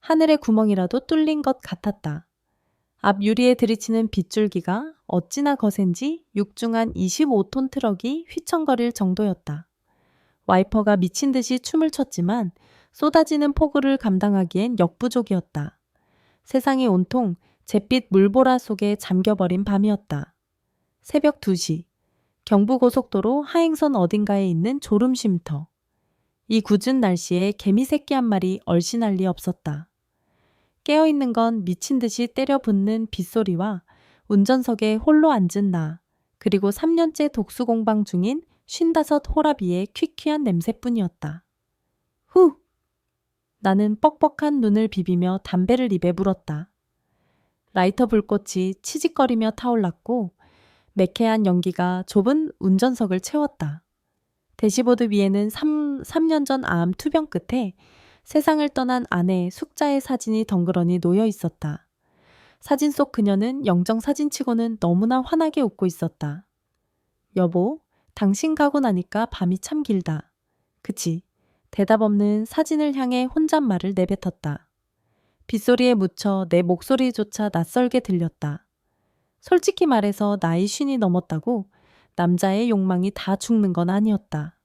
하늘의 구멍이라도 뚫린 것 같았다. 앞 유리에 들이치는 빗줄기가 어찌나 거센지 육중한 25톤 트럭이 휘청거릴 정도였다. 와이퍼가 미친 듯이 춤을 췄지만 쏟아지는 폭우를 감당하기엔 역부족이었다. 세상이 온통 잿빛 물보라 속에 잠겨버린 밤이었다. 새벽 2시, 경부고속도로 하행선 어딘가에 있는 졸음쉼터. 이 궂은 날씨에 개미 새끼 한 마리 얼씬할 리 없었다. 깨어있는 건 미친 듯이 때려 붓는 빗소리와 운전석에 홀로 앉은 나, 그리고 3년째 독수공방 중인 55 호라비의 퀴퀴한 냄새뿐이었다. 후! 나는 뻑뻑한 눈을 비비며 담배를 입에 물었다. 라이터 불꽃이 치직거리며 타올랐고 매캐한 연기가 좁은 운전석을 채웠다. 대시보드 위에는 3년 전 암 투병 끝에 세상을 떠난 아내 숙자의 사진이 덩그러니 놓여 있었다. 사진 속 그녀는 영정사진치고는 너무나 환하게 웃고 있었다. 여보, 당신 가고 나니까 밤이 참 길다. 그치? 대답 없는 사진을 향해 혼잣말을 내뱉었다. 빗소리에 묻혀 내 목소리조차 낯설게 들렸다. 솔직히 말해서 나이 50이 넘었다고 남자의 욕망이 다 죽는 건 아니었다.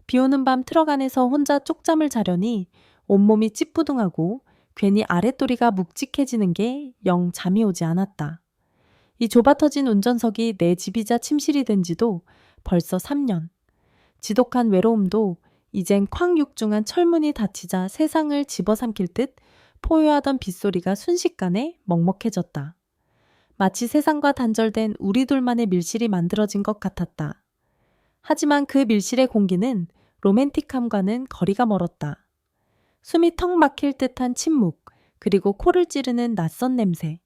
비 오는 밤 트럭 안에서 혼자 쪽잠을 자려니 온몸이 찌뿌둥하고 괜히 아랫도리가 묵직해지는 게 영 잠이 오지 않았다. 이 좁아터진 운전석이 내 집이자 침실이 된 지도 벌써 3년. 지독한 외로움도 이젠 쾅육중한 철문이 닫히자 세상을 집어삼킬 듯 포효하던 빗소리가 순식간에 먹먹해졌다. 마치 세상과 단절된 우리 둘만의 밀실이 만들어진 것 같았다. 하지만 그 밀실의 공기는 로맨틱함과는 거리가 멀었다. 숨이 턱 막힐 듯한 침묵, 그리고 코를 찌르는 낯선 냄새.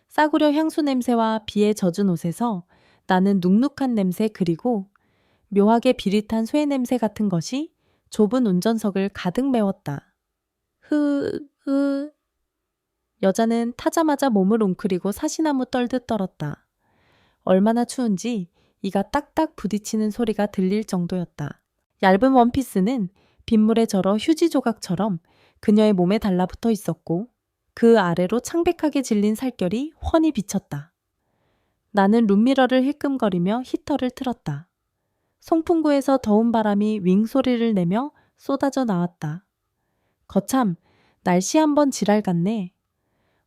싸구려 향수 냄새와 비에 젖은 옷에서 나는 눅눅한 냄새 그리고 묘하게 비릿한 쇠 냄새 같은 것이 좁은 운전석을 가득 메웠다. 여자는 타자마자 몸을 웅크리고 사시나무 떨듯 떨었다. 얼마나 추운지 이가 딱딱 부딪히는 소리가 들릴 정도였다. 얇은 원피스는 빗물에 절어 휴지 조각처럼 그녀의 몸에 달라붙어 있었고 그 아래로 창백하게 질린 살결이 훤히 비쳤다. 나는 룸미러를 힐끔거리며 히터를 틀었다. 송풍구에서 더운 바람이 윙 소리를 내며 쏟아져 나왔다. 거참, 날씨 한번 지랄 같네.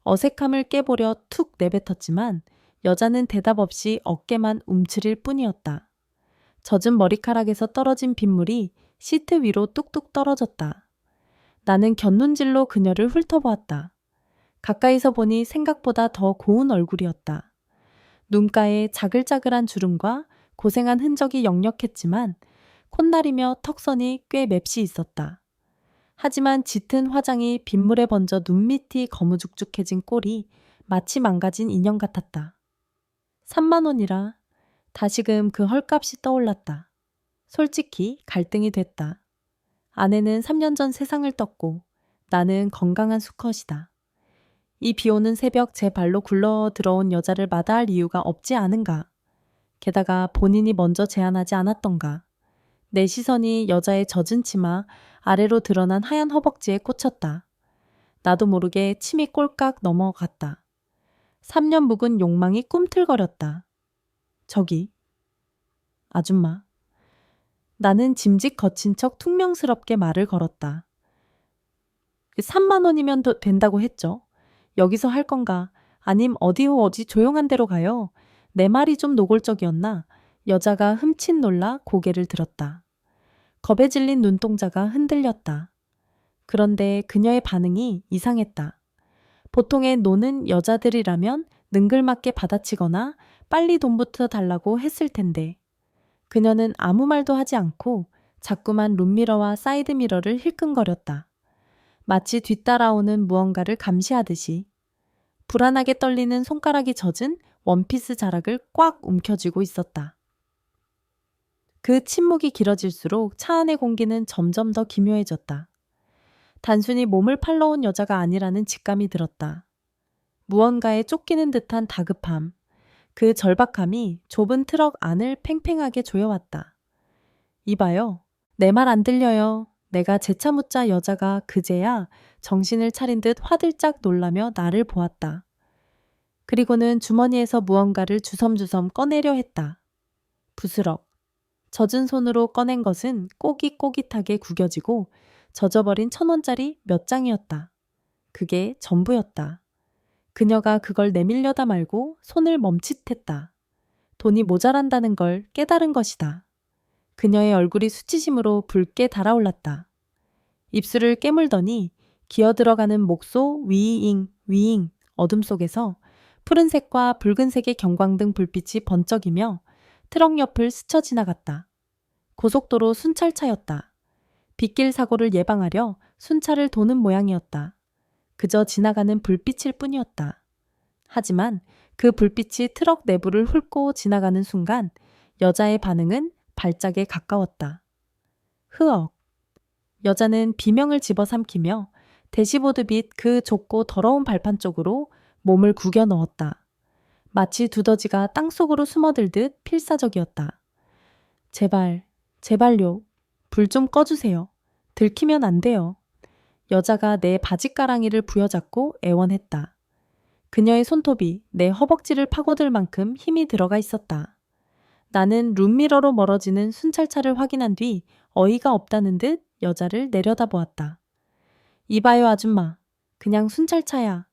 어색함을 깨보려 툭 내뱉었지만 여자는 대답 없이 어깨만 움츠릴 뿐이었다. 젖은 머리카락에서 떨어진 빗물이 시트 위로 뚝뚝 떨어졌다. 나는 곁눈질로 그녀를 훑어보았다. 가까이서 보니 생각보다 더 고운 얼굴이었다. 눈가에 자글자글한 주름과 고생한 흔적이 역력했지만 콧날이며 턱선이 꽤 맵시 있었다. 하지만 짙은 화장이 빗물에 번져 눈밑이 거무죽죽해진 꼴이 마치 망가진 인형 같았다. 3만 원이라 다시금 그 헐값이 떠올랐다. 솔직히 갈등이 됐다. 아내는 3년 전 세상을 떴고 나는 건강한 수컷이다. 이 비오는 새벽 제 발로 굴러 들어온 여자를 마다할 이유가 없지 않은가. 게다가 본인이 먼저 제안하지 않았던가. 내 시선이 여자의 젖은 치마 아래로 드러난 하얀 허벅지에 꽂혔다. 나도 모르게 침이 꼴깍 넘어갔다. 3년 묵은 욕망이 꿈틀거렸다. 저기, 아줌마. 나는 짐짓 거친 척 퉁명스럽게 말을 걸었다. 3만 원이면 된다고 했죠. 여기서 할 건가? 아님 어디 조용한 데로 가요? 내 말이 좀 노골적이었나? 여자가 흠칫 놀라 고개를 들었다. 겁에 질린 눈동자가 흔들렸다. 그런데 그녀의 반응이 이상했다. 보통의 노는 여자들이라면 능글맞게 받아치거나 빨리 돈부터 달라고 했을 텐데 그녀는 아무 말도 하지 않고 자꾸만 룸미러와 사이드미러를 힐끔거렸다. 마치 뒤따라오는 무언가를 감시하듯이. 불안하게 떨리는 손가락이 젖은 원피스 자락을 꽉 움켜쥐고 있었다. 그 침묵이 길어질수록 차 안의 공기는 점점 더 기묘해졌다. 단순히 몸을 팔러 온 여자가 아니라는 직감이 들었다. 무언가에 쫓기는 듯한 다급함, 그 절박함이 좁은 트럭 안을 팽팽하게 조여왔다. 이봐요. 내 말 안 들려요. 내가 재차 묻자 여자가 그제야 정신을 차린 듯 화들짝 놀라며 나를 보았다. 그리고는 주머니에서 무언가를 주섬주섬 꺼내려 했다. 부스럭. 젖은 손으로 꺼낸 것은 꼬깃꼬깃하게 구겨지고 젖어버린 1,000원짜리 몇 장이었다. 그게 전부였다. 그녀가 그걸 내밀려다 말고 손을 멈칫했다. 돈이 모자란다는 걸 깨달은 것이다. 그녀의 얼굴이 수치심으로 붉게 달아올랐다. 입술을 깨물더니 기어들어가는 목소 위잉 위잉 어둠 속에서 푸른색과 붉은색의 경광등 불빛이 번쩍이며 트럭 옆을 스쳐 지나갔다. 고속도로 순찰차였다. 빗길 사고를 예방하려 순찰을 도는 모양이었다. 그저 지나가는 불빛일 뿐이었다. 하지만 그 불빛이 트럭 내부를 훑고 지나가는 순간 여자의 반응은 발작에 가까웠다. 흐억. 여자는 비명을 집어삼키며 대시보드빛 그 좁고 더러운 발판 쪽으로 몸을 구겨 넣었다. 마치 두더지가 땅속으로 숨어들듯 필사적이었다. 제발, 제발요. 불 좀 꺼주세요. 들키면 안 돼요. 여자가 내 바짓가랑이를 부여잡고 애원했다. 그녀의 손톱이 내 허벅지를 파고들 만큼 힘이 들어가 있었다. 나는 룸미러로 멀어지는 순찰차를 확인한 뒤 어이가 없다는 듯 여자를 내려다보았다. 이봐요 아줌마. 그냥 순찰차야.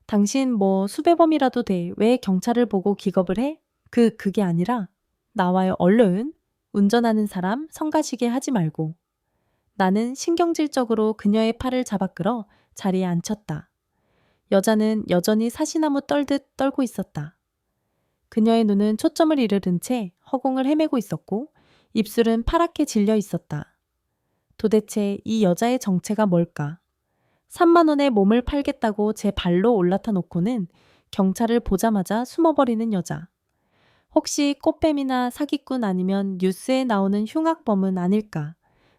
당신 뭐 수배범이라도 돼. 왜 경찰을 보고 기겁을 해? 그게 아니라 나와요 얼른. 운전하는 사람 성가시게 하지 말고. 나는 신경질적으로 그녀의 팔을 잡아 끌어 자리에 앉혔다. 여자는 여전히 사시나무 떨듯 떨고 있었다. 그녀의 눈은 초점을 잃은 채 허공을 헤매고 있었고 입술은 파랗게 질려 있었다. 도대체 이 여자의 정체가 뭘까? 3만 원에 몸을 팔겠다고 제 발로 올라타 놓고는 경찰을 보자마자 숨어버리는 여자. 혹시 꽃뱀이나 사기꾼 아니면 뉴스에 나오는 흉악범은 아닐까?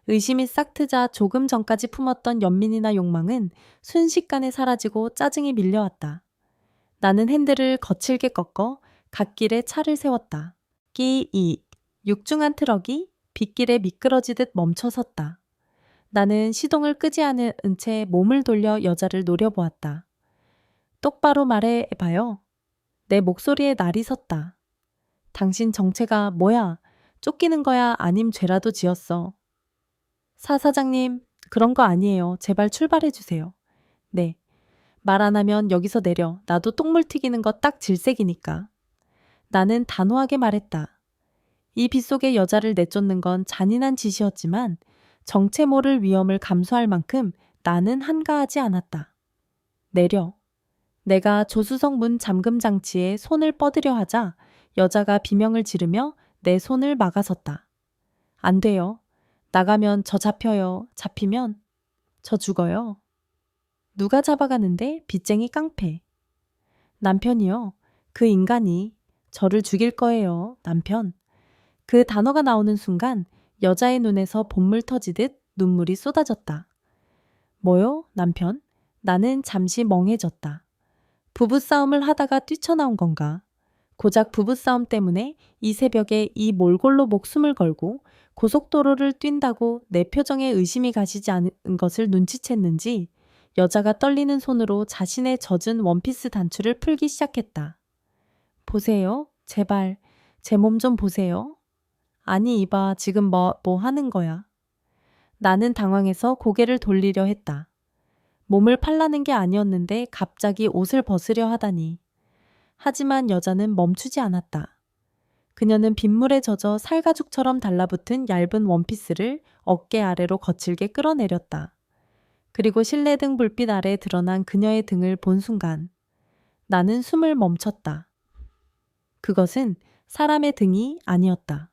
의심이 싹 트자 조금 전까지 품었던 연민이나 욕망은 순식간에 사라지고 짜증이 밀려왔다. 나는 핸들을 거칠게 꺾어 갓길에 차를 세웠다. 끼익. 육중한 트럭이 빗길에 미끄러지듯 멈춰섰다. 나는 시동을 끄지 않은 채 몸을 돌려 여자를 노려보았다. 똑바로 말해봐요. 내 목소리에 날이 섰다. 당신 정체가 뭐야? 쫓기는 거야? 아님 죄라도 지었어? 사장님, 그런 거 아니에요. 제발 출발해주세요. 네. 말 안 하면 여기서 내려. 나도 똥물 튀기는 거 딱 질색이니까. 나는 단호하게 말했다. 이 빗속에 여자를 내쫓는 건 잔인한 짓이었지만 정체 모를 위험을 감수할 만큼 나는 한가하지 않았다. 내려. 내가 조수석 문 잠금 장치에 손을 뻗으려 하자 여자가 비명을 지르며 내 손을 막아섰다. 안 돼요. 나가면 저 잡혀요. 잡히면 저 죽어요. 누가 잡아가는데? 빚쟁이 깡패. 남편이요. 그 인간이 저를 죽일 거예요. 남편. 그 단어가 나오는 순간 여자의 눈에서 본물 터지듯 눈물이 쏟아졌다. 뭐요? 남편? 나는 잠시 멍해졌다. 부부싸움을 하다가 뛰쳐나온 건가? 고작 부부싸움 때문에 이 새벽에 이 몰골로 목숨을 걸고 고속도로를 뛴다고 내 표정에 의심이 가시지 않은 것을 눈치챘는지 여자가 떨리는 손으로 자신의 젖은 원피스 단추를 풀기 시작했다. 보세요. 제발 제 몸 좀 보세요. 아니 이봐 지금 뭐 하는 거야. 나는 당황해서 고개를 돌리려 했다. 몸을 팔라는 게 아니었는데 갑자기 옷을 벗으려 하다니. 하지만 여자는 멈추지 않았다. 그녀는 빗물에 젖어 살가죽처럼 달라붙은 얇은 원피스를 어깨 아래로 거칠게 끌어내렸다. 그리고 실내등 불빛 아래 드러난 그녀의 등을 본 순간 나는 숨을 멈췄다. 그것은 사람의 등이 아니었다.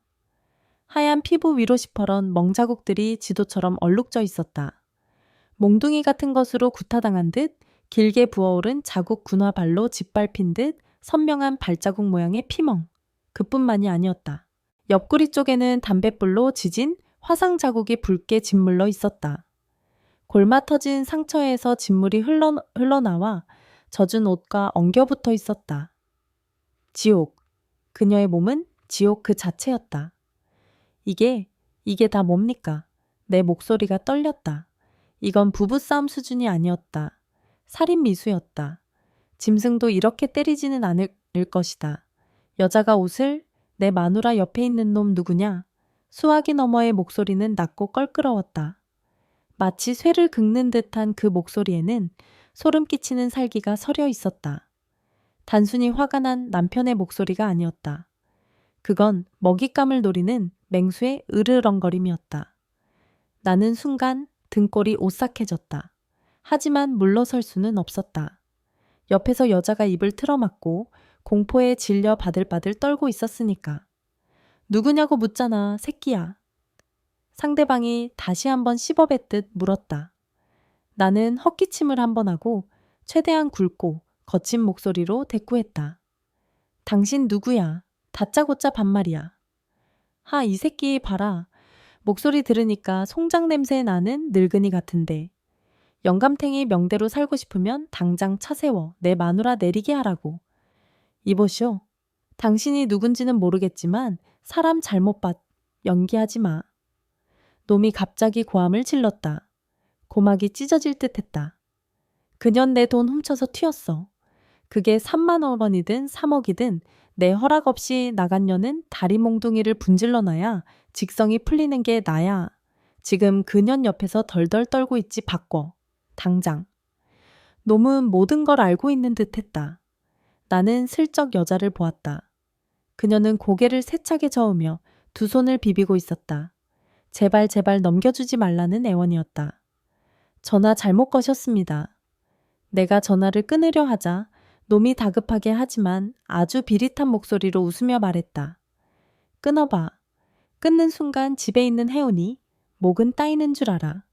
하얀 피부 위로 시퍼런 멍자국들이 지도처럼 얼룩져 있었다. 몽둥이 같은 것으로 구타당한 듯 길게 부어오른 자국 군화발로 짓밟힌 듯 선명한 발자국 모양의 피멍. 그뿐만이 아니었다. 옆구리 쪽에는 담뱃불로 지진 화상 자국이 붉게 짓물러 있었다. 골마 터진 상처에서 진물이 흘러나와 젖은 옷과 엉겨붙어 있었다. 지옥. 그녀의 몸은 지옥 그 자체였다. 이게 다 뭡니까? 내 목소리가 떨렸다. 이건 부부싸움 수준이 아니었다. 살인 미수였다. 짐승도 이렇게 때리지는 않을 것이다. 여자가 옷을 내 마누라 옆에 있는 놈 누구냐? 수화기 너머의 목소리는 낮고 껄끄러웠다. 마치 쇠를 긁는 듯한 그 목소리에는 소름 끼치는 살기가 서려 있었다. 단순히 화가 난 남편의 목소리가 아니었다. 그건 먹잇감을 노리는 맹수의 으르렁거림이었다. 나는 순간 등골이 오싹해졌다. 하지만 물러설 수는 없었다. 옆에서 여자가 입을 틀어막고 공포에 질려 바들바들 떨고 있었으니까. 누구냐고 묻잖아, 새끼야. 상대방이 다시 한번 씹어뱉듯 물었다. 나는 헛기침을 한번 하고 최대한 굵고 거친 목소리로 대꾸했다. 당신 누구야? 다짜고짜 반말이야. 하, 이 새끼 봐라. 목소리 들으니까 송장 냄새 나는 늙은이 같은데. 영감탱이 명대로 살고 싶으면 당장 차 세워 내 마누라 내리게 하라고. 이보시오. 당신이 누군지는 모르겠지만 사람 잘못 봤. 연기하지 마. 놈이 갑자기 고함을 질렀다. 고막이 찢어질 듯 했다. 그년 내 돈 훔쳐서 튀었어. 그게 3만 원이든 3억이든 내 허락 없이 나간 년은 다리 몽둥이를 분질러 놔야 직성이 풀리는 게 나야. 지금 그년 옆에서 덜덜 떨고 있지 바꿔. 당장. 놈은 모든 걸 알고 있는 듯 했다. 나는 슬쩍 여자를 보았다. 그녀는 고개를 세차게 저으며 두 손을 비비고 있었다. 제발 제발 넘겨주지 말라는 애원이었다. 전화 잘못 거셨습니다. 내가 전화를 끊으려 하자 놈이 다급하게 하지만 아주 비릿한 목소리로 웃으며 말했다. 끊어봐. 끊는 순간 집에 있는 혜원이 목은 따이는 줄 알아.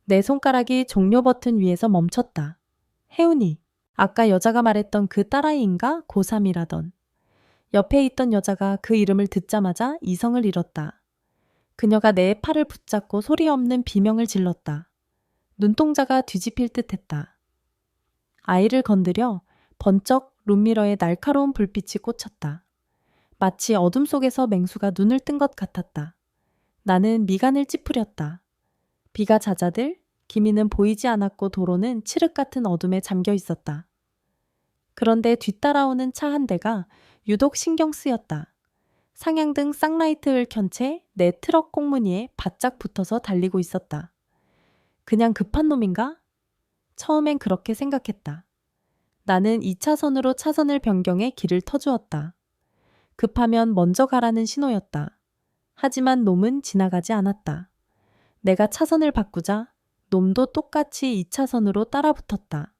내 손가락이 종료 버튼 위에서 멈췄다. 혜운이, 아까 여자가 말했던 그 딸아이인가? 고3이라던. 옆에 있던 여자가 그 이름을 듣자마자 이성을 잃었다. 그녀가 내 팔을 붙잡고 소리 없는 비명을 질렀다. 눈동자가 뒤집힐 듯했다. 아이를 건드려 번쩍 룸미러에 날카로운 불빛이 꽂혔다. 마치 어둠 속에서 맹수가 눈을 뜬 것 같았다. 나는 미간을 찌푸렸다. 비가 잦아들 기미는 보이지 않았고 도로는 칠흑 같은 어둠에 잠겨 있었다. 그런데 뒤따라오는 차 한 대가 유독 신경 쓰였다. 상향등 쌍라이트를 켠 채 내 트럭 꽁무니에 바짝 붙어서 달리고 있었다. 그냥 급한 놈인가? 처음엔 그렇게 생각했다. 나는 2차선으로 차선을 변경해 길을 터주었다. 급하면 먼저 가라는 신호였다. 하지만 놈은 지나가지 않았다. 내가 차선을 바꾸자 놈도 똑같이 2차선으로 따라붙었다.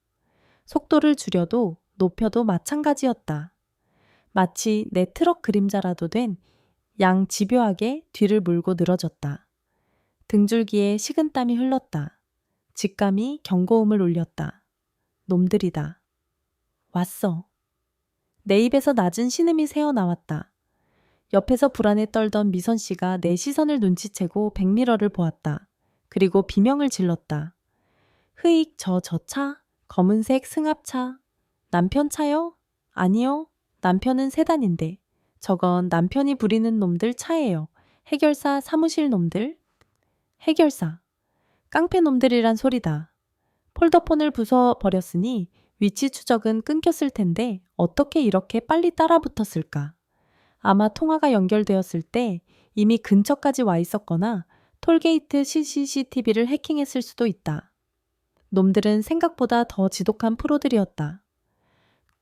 속도를 줄여도 높여도 마찬가지였다. 마치 내 트럭 그림자라도 된 양 집요하게 뒤를 물고 늘어졌다. 등줄기에 식은땀이 흘렀다. 직감이 경고음을 울렸다. 놈들이다. 왔어. 내 입에서 낮은 신음이 새어나왔다. 옆에서 불안에 떨던 미선 씨가 내 시선을 눈치채고 백미러를 보았다. 그리고 비명을 질렀다. 흐익 저 차? 검은색 승합차. 남편 차요? 아니요. 남편은 세단인데. 저건 남편이 부리는 놈들 차예요. 해결사 사무실 놈들. 해결사. 깡패 놈들이란 소리다. 폴더폰을 부숴버렸으니 위치 추적은 끊겼을 텐데 어떻게 이렇게 빨리 따라붙었을까? 아마 통화가 연결되었을 때 이미 근처까지 와 있었거나 톨게이트 CCTV를 해킹했을 수도 있다. 놈들은 생각보다 더 지독한 프로들이었다.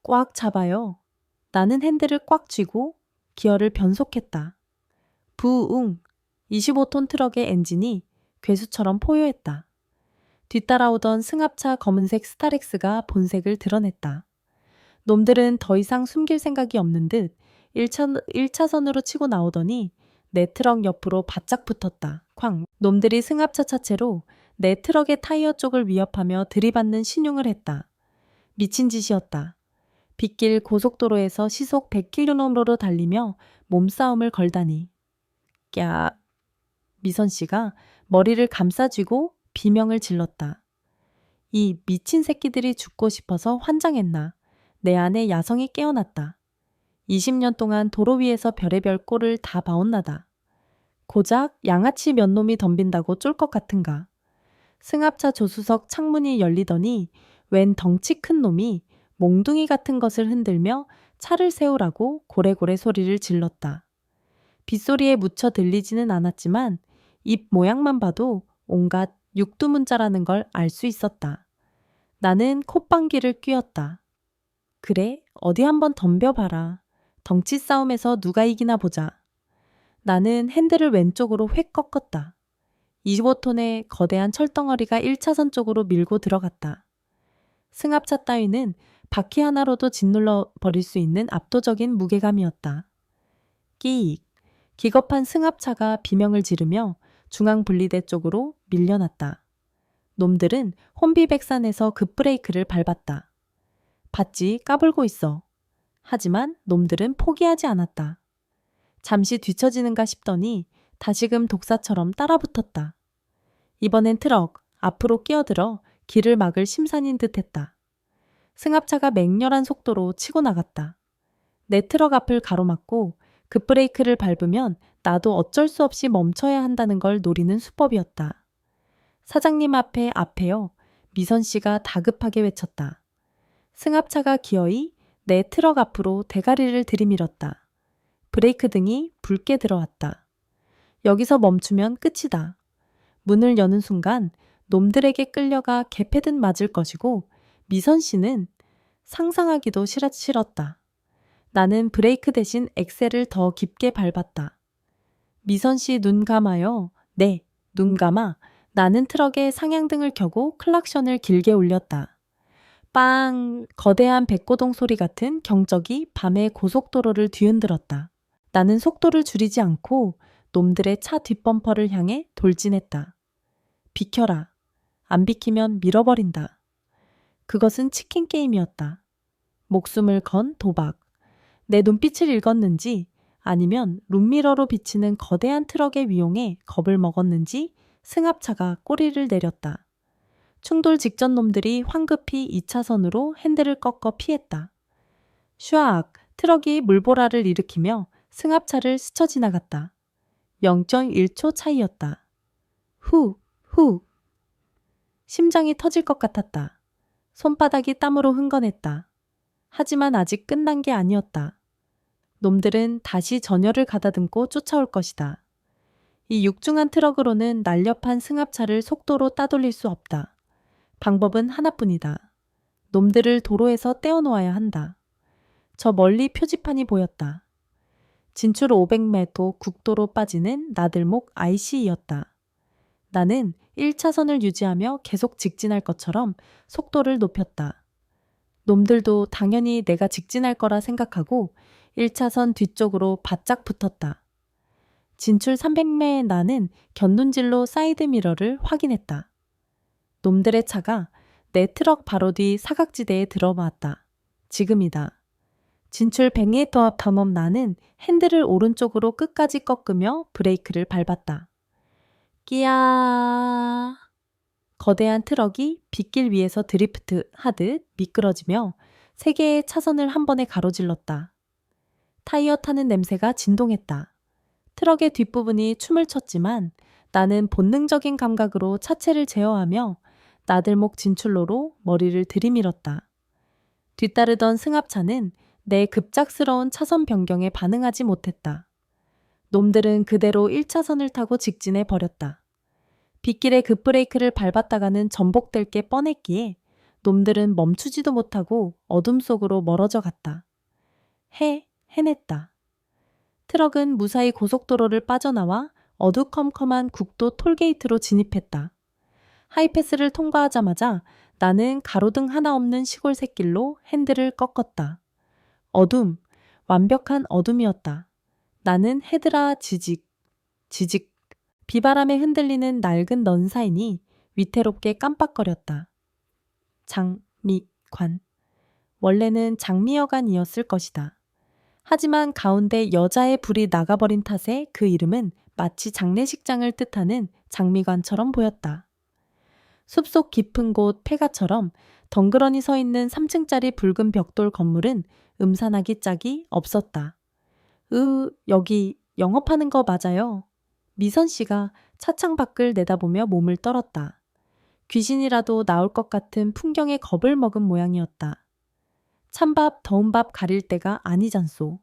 꽉 잡아요. 나는 핸들을 꽉 쥐고 기어를 변속했다. 부웅! 25톤 트럭의 엔진이 괴수처럼 포효했다. 뒤따라오던 승합차 검은색 스타렉스가 본색을 드러냈다. 놈들은 더 이상 숨길 생각이 없는 듯 1차선으로 치고 나오더니 내 트럭 옆으로 바짝 붙었다. 쾅! 놈들이 승합차 차체로 내 트럭의 타이어 쪽을 위협하며 들이받는 신용을 했다. 미친 짓이었다. 빗길 고속도로에서 시속 100km로 달리며 몸싸움을 걸다니. 꺄. 미선 씨가 머리를 감싸쥐고 비명을 질렀다. 이 미친 새끼들이 죽고 싶어서 환장했나. 내 안에 야성이 깨어났다. 20년 동안 도로 위에서 별의별 꼴을 다 봐온나다. 고작 양아치 몇 놈이 덤빈다고 쫄 것 같은가. 승합차 조수석 창문이 열리더니 웬 덩치 큰 놈이 몽둥이 같은 것을 흔들며 차를 세우라고 고래고래 소리를 질렀다. 빗소리에 묻혀 들리지는 않았지만 입 모양만 봐도 온갖 육두문자라는 걸 알 수 있었다. 나는 콧방귀를 뀌었다. 그래, 어디 한번 덤벼봐라. 덩치 싸움에서 누가 이기나 보자. 나는 핸들을 왼쪽으로 획 꺾었다. 25톤의 거대한 철덩어리가 1차선 쪽으로 밀고 들어갔다. 승합차 따위는 바퀴 하나로도 짓눌러 버릴 수 있는 압도적인 무게감이었다. 끼익, 기겁한 승합차가 비명을 지르며 중앙분리대 쪽으로 밀려났다. 놈들은 혼비백산에서 급브레이크를 밟았다. 봤지, 까불고 있어. 하지만 놈들은 포기하지 않았다. 잠시 뒤처지는가 싶더니 다시금 독사처럼 따라붙었다. 이번엔 트럭 앞으로 끼어들어 길을 막을 심산인 듯했다. 승합차가 맹렬한 속도로 치고 나갔다. 내 트럭 앞을 가로막고 급브레이크를 밟으면 나도 어쩔 수 없이 멈춰야 한다는 걸 노리는 수법이었다. 사장님 앞에요. 미선 씨가 다급하게 외쳤다. 승합차가 기어이 내 트럭 앞으로 대가리를 들이밀었다. 브레이크 등이 붉게 들어왔다. 여기서 멈추면 끝이다. 문을 여는 순간 놈들에게 끌려가 개패듯 맞을 것이고 미선 씨는 상상하기도 싫었다. 나는 브레이크 대신 엑셀을 더 깊게 밟았다. 미선 씨 눈 감아요. 네, 눈 감아. 나는 트럭에 상향등을 켜고 클락션을 길게 울렸다. 빵! 거대한 백고동 소리 같은 경적이 밤의 고속도로를 뒤흔들었다. 나는 속도를 줄이지 않고 놈들의 차 뒷범퍼를 향해 돌진했다. 비켜라. 안 비키면 밀어버린다. 그것은 치킨 게임이었다. 목숨을 건 도박. 내 눈빛을 읽었는지 아니면 룸미러로 비치는 거대한 트럭의 위용에 겁을 먹었는지 승합차가 꼬리를 내렸다. 충돌 직전 놈들이 황급히 2차선으로 핸들을 꺾어 피했다. 슈악! 트럭이 물보라를 일으키며 승합차를 스쳐 지나갔다. 0.1초 차이였다. 후! 심장이 터질 것 같았다. 손바닥이 땀으로 흥건했다. 하지만 아직 끝난 게 아니었다. 놈들은 다시 전열을 가다듬고 쫓아올 것이다. 이 육중한 트럭으로는 날렵한 승합차를 속도로 따돌릴 수 없다. 방법은 하나뿐이다. 놈들을 도로에서 떼어놓아야 한다. 저 멀리 표지판이 보였다. 진출 500m 국도로 빠지는 나들목 IC였다. 나는 1차선을 유지하며 계속 직진할 것처럼 속도를 높였다. 놈들도 당연히 내가 직진할 거라 생각하고 1차선 뒤쪽으로 바짝 붙었다. 진출 300매의 나는 곁눈질로 사이드미러를 확인했다. 놈들의 차가 내 트럭 바로 뒤 사각지대에 들어왔다. 지금이다. 진출 100m 앞 담엄 나는 핸들을 오른쪽으로 끝까지 꺾으며 브레이크를 밟았다. 끼야. 거대한 트럭이 빗길 위에서 드리프트 하듯 미끄러지며 세 개의 차선을 한 번에 가로질렀다. 타이어 타는 냄새가 진동했다. 트럭의 뒷부분이 춤을 췄지만 나는 본능적인 감각으로 차체를 제어하며 나들목 진출로로 머리를 들이밀었다. 뒤따르던 승합차는 내 급작스러운 차선 변경에 반응하지 못했다. 놈들은 그대로 1차선을 타고 직진해 버렸다. 빗길에 급브레이크를 밟았다가는 전복될 게 뻔했기에 놈들은 멈추지도 못하고 어둠 속으로 멀어져 갔다. 해냈다. 트럭은 무사히 고속도로를 빠져나와 어두컴컴한 국도 톨게이트로 진입했다. 하이패스를 통과하자마자 나는 가로등 하나 없는 시골 샛길로 핸들을 꺾었다. 어둠, 완벽한 어둠이었다. 나는 헤드라 지직. 비바람에 흔들리는 낡은 넌사인이 위태롭게 깜빡거렸다. 장미관. 원래는 장미여관이었을 것이다. 하지만 가운데 여자의 불이 나가버린 탓에 그 이름은 마치 장례식장을 뜻하는 장미관처럼 보였다. 숲속 깊은 곳 폐가처럼 덩그러니 서 있는 3층짜리 붉은 벽돌 건물은 음산하기 짝이 없었다. 여기 영업하는 거 맞아요? 미선 씨가 차창 밖을 내다보며 몸을 떨었다. 귀신이라도 나올 것 같은 풍경에 겁을 먹은 모양이었다. 찬밥, 더운 밥 가릴 때가 아니잖소.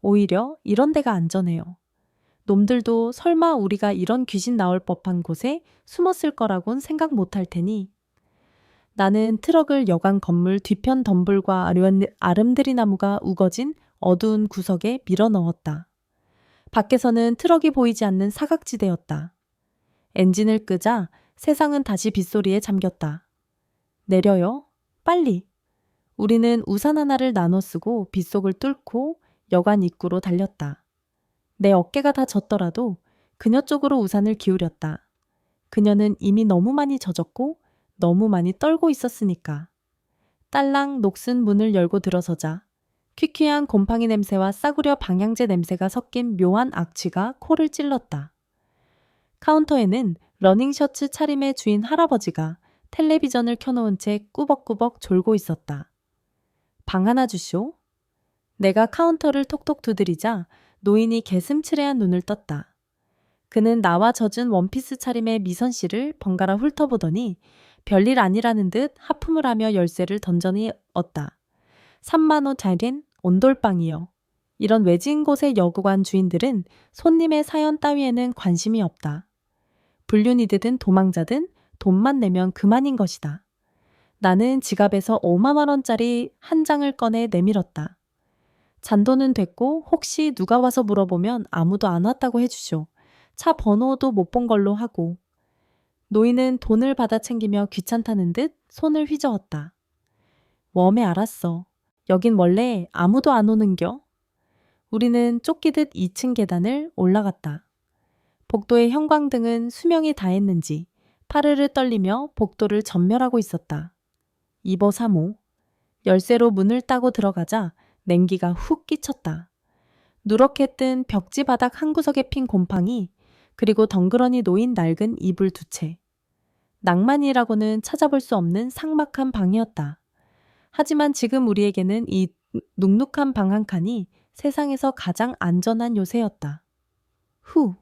오히려 이런 데가 안전해요. 놈들도 설마 우리가 이런 귀신 나올 법한 곳에 숨었을 거라곤 생각 못할 테니. 나는 트럭을 여관 건물 뒤편 덤불과 아름드리 나무가 우거진 어두운 구석에 밀어 넣었다. 밖에서는 트럭이 보이지 않는 사각지대였다. 엔진을 끄자 세상은 다시 빗소리에 잠겼다. 내려요. 빨리. 우리는 우산 하나를 나눠 쓰고 빗속을 뚫고 여관 입구로 달렸다. 내 어깨가 다 젖더라도 그녀 쪽으로 우산을 기울였다. 그녀는 이미 너무 많이 젖었고 너무 많이 떨고 있었으니까. 딸랑 녹슨 문을 열고 들어서자 퀴퀴한 곰팡이 냄새와 싸구려 방향제 냄새가 섞인 묘한 악취가 코를 찔렀다. 카운터에는 러닝셔츠 차림의 주인 할아버지가 텔레비전을 켜놓은 채 꾸벅꾸벅 졸고 있었다. 방 하나 주쇼? 내가 카운터를 톡톡 두드리자 노인이 개슴츠레한 눈을 떴다. 그는 나와 젖은 원피스 차림의 미선 씨를 번갈아 훑어보더니 별일 아니라는 듯 하품을 하며 열쇠를 던져니 얻다. 3만 원짜린 온돌방이요. 이런 외진 곳의 여관 주인들은 손님의 사연 따위에는 관심이 없다. 불륜이든 도망자든 돈만 내면 그만인 것이다. 나는 지갑에서 5만 원짜리 한 장을 꺼내 내밀었다. 잔돈은 됐고 혹시 누가 와서 물어보면 아무도 안 왔다고 해주쇼. 차 번호도 못 본 걸로 하고. 노인은 돈을 받아 챙기며 귀찮다는 듯 손을 휘저었다. 웜에 알았어. 여긴 원래 아무도 안 오는겨? 우리는 쫓기듯 2층 계단을 올라갔다. 복도의 형광등은 수명이 다했는지 파르르 떨리며 복도를 전멸하고 있었다. 2버 3호. 열쇠로 문을 따고 들어가자 냉기가 훅 끼쳤다. 누렇게 뜬 벽지 바닥 한 구석에 핀 곰팡이, 그리고 덩그러니 놓인 낡은 이불 2채. 낭만이라고는 찾아볼 수 없는 삭막한 방이었다. 하지만 지금 우리에게는 이 눅눅한 방 한 칸이 세상에서 가장 안전한 요새였다. 후.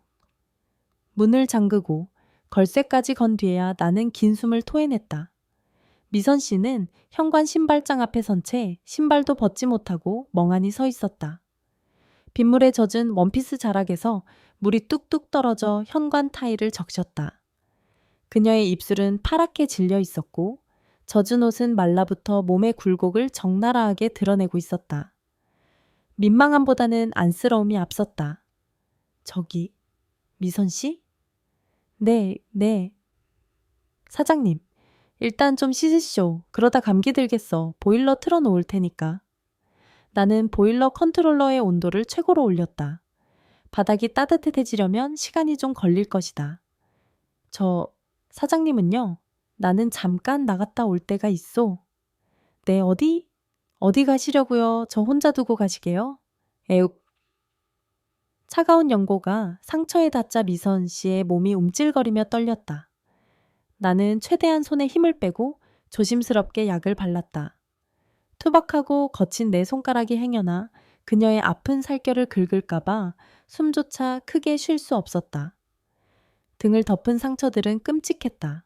문을 잠그고 걸쇠까지 건 뒤에야 나는 긴 숨을 토해냈다. 미선 씨는 현관 신발장 앞에 선 채 신발도 벗지 못하고 멍하니 서 있었다. 빗물에 젖은 원피스 자락에서 물이 뚝뚝 떨어져 현관 타일을 적셨다. 그녀의 입술은 파랗게 질려 있었고 젖은 옷은 말라붙어 몸의 굴곡을 적나라하게 드러내고 있었다. 민망함보다는 안쓰러움이 앞섰다. 저기, 미선 씨? 네. 사장님, 일단 좀 씻으쇼. 그러다 감기 들겠어. 보일러 틀어놓을 테니까. 나는 보일러 컨트롤러의 온도를 최고로 올렸다. 바닥이 따뜻해지려면 시간이 좀 걸릴 것이다. 사장님은요? 나는 잠깐 나갔다 올 때가 있어. 네, 어디? 어디 가시려고요? 저 혼자 두고 가시게요? 에욱. 차가운 연고가 상처에 닿자 미선 씨의 몸이 움찔거리며 떨렸다. 나는 최대한 손에 힘을 빼고 조심스럽게 약을 발랐다. 투박하고 거친 내 손가락이 행여나 그녀의 아픈 살결을 긁을까봐 숨조차 크게 쉴 수 없었다. 등을 덮은 상처들은 끔찍했다.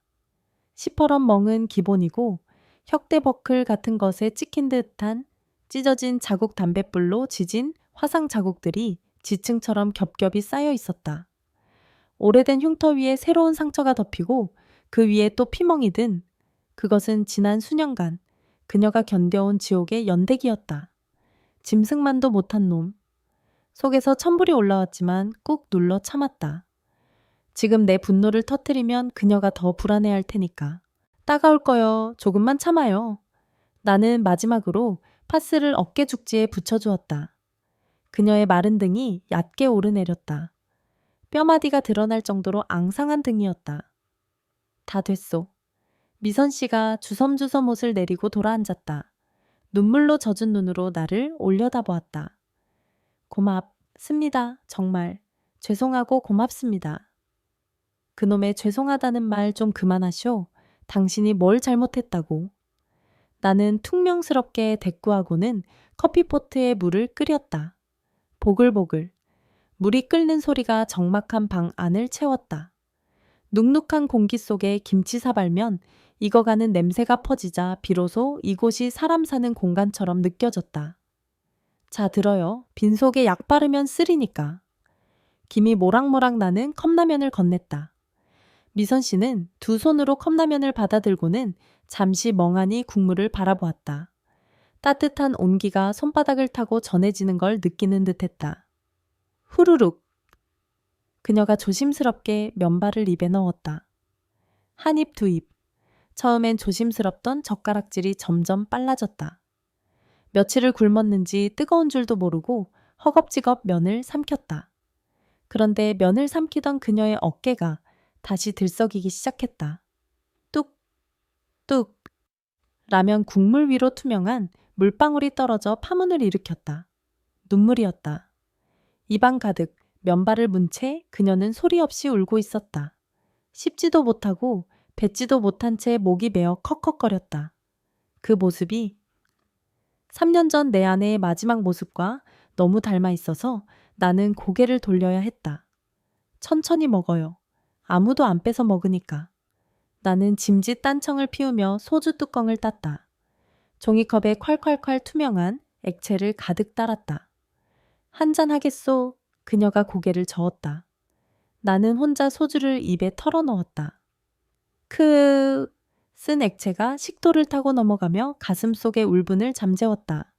시퍼런 멍은 기본이고 혁대버클 같은 것에 찍힌 듯한 찢어진 자국 담뱃불로 지진 화상 자국들이 지층처럼 겹겹이 쌓여 있었다. 오래된 흉터 위에 새로운 상처가 덮이고 그 위에 또 피멍이 든 그것은 지난 수년간 그녀가 견뎌온 지옥의 연대기였다. 짐승만도 못한 놈. 속에서 천불이 올라왔지만 꾹 눌러 참았다. 지금 내 분노를 터뜨리면 그녀가 더 불안해할 테니까. 따가울 거요. 조금만 참아요. 나는 마지막으로 파스를 어깨 죽지에 붙여주었다. 그녀의 마른 등이 얕게 오르내렸다. 뼈마디가 드러날 정도로 앙상한 등이었다. 다 됐소. 미선 씨가 주섬주섬 옷을 내리고 돌아앉았다. 눈물로 젖은 눈으로 나를 올려다보았다. 고맙습니다. 정말. 죄송하고 고맙습니다. 그놈의 죄송하다는 말 좀 그만하쇼. 당신이 뭘 잘못했다고. 나는 퉁명스럽게 대꾸하고는 커피포트에 물을 끓였다. 보글보글. 물이 끓는 소리가 적막한 방 안을 채웠다. 눅눅한 공기 속에 김치 사발면 익어가는 냄새가 퍼지자 비로소 이곳이 사람 사는 공간처럼 느껴졌다. 자, 들어요. 빈속에 약 바르면 쓰리니까. 김이 모락모락 나는 컵라면을 건넸다. 미선 씨는 두 손으로 컵라면을 받아들고는 잠시 멍하니 국물을 바라보았다. 따뜻한 온기가 손바닥을 타고 전해지는 걸 느끼는 듯했다. 후루룩. 그녀가 조심스럽게 면발을 입에 넣었다. 한 입, 두 입. 처음엔 조심스럽던 젓가락질이 점점 빨라졌다. 며칠을 굶었는지 뜨거운 줄도 모르고 허겁지겁 면을 삼켰다. 그런데 면을 삼키던 그녀의 어깨가 다시 들썩이기 시작했다. 뚝, 뚝. 라면 국물 위로 투명한 물방울이 떨어져 파문을 일으켰다. 눈물이었다. 입안 가득 면발을 문 채 그녀는 소리 없이 울고 있었다. 씹지도 못하고 뱉지도 못한 채 목이 메어 컥컥거렸다. 그 모습이 3년 전 내 아내의 마지막 모습과 너무 닮아 있어서 나는 고개를 돌려야 했다. 천천히 먹어요. 아무도 안 뺏어 먹으니까. 나는 짐짓 딴청을 피우며 소주 뚜껑을 땄다. 종이컵에 콸콸콸 투명한 액체를 가득 따랐다. 한잔 하겠소? 그녀가 고개를 저었다. 나는 혼자 소주를 입에 털어 넣었다. 쓴 액체가 식도를 타고 넘어가며 가슴 속의 울분을 잠재웠다.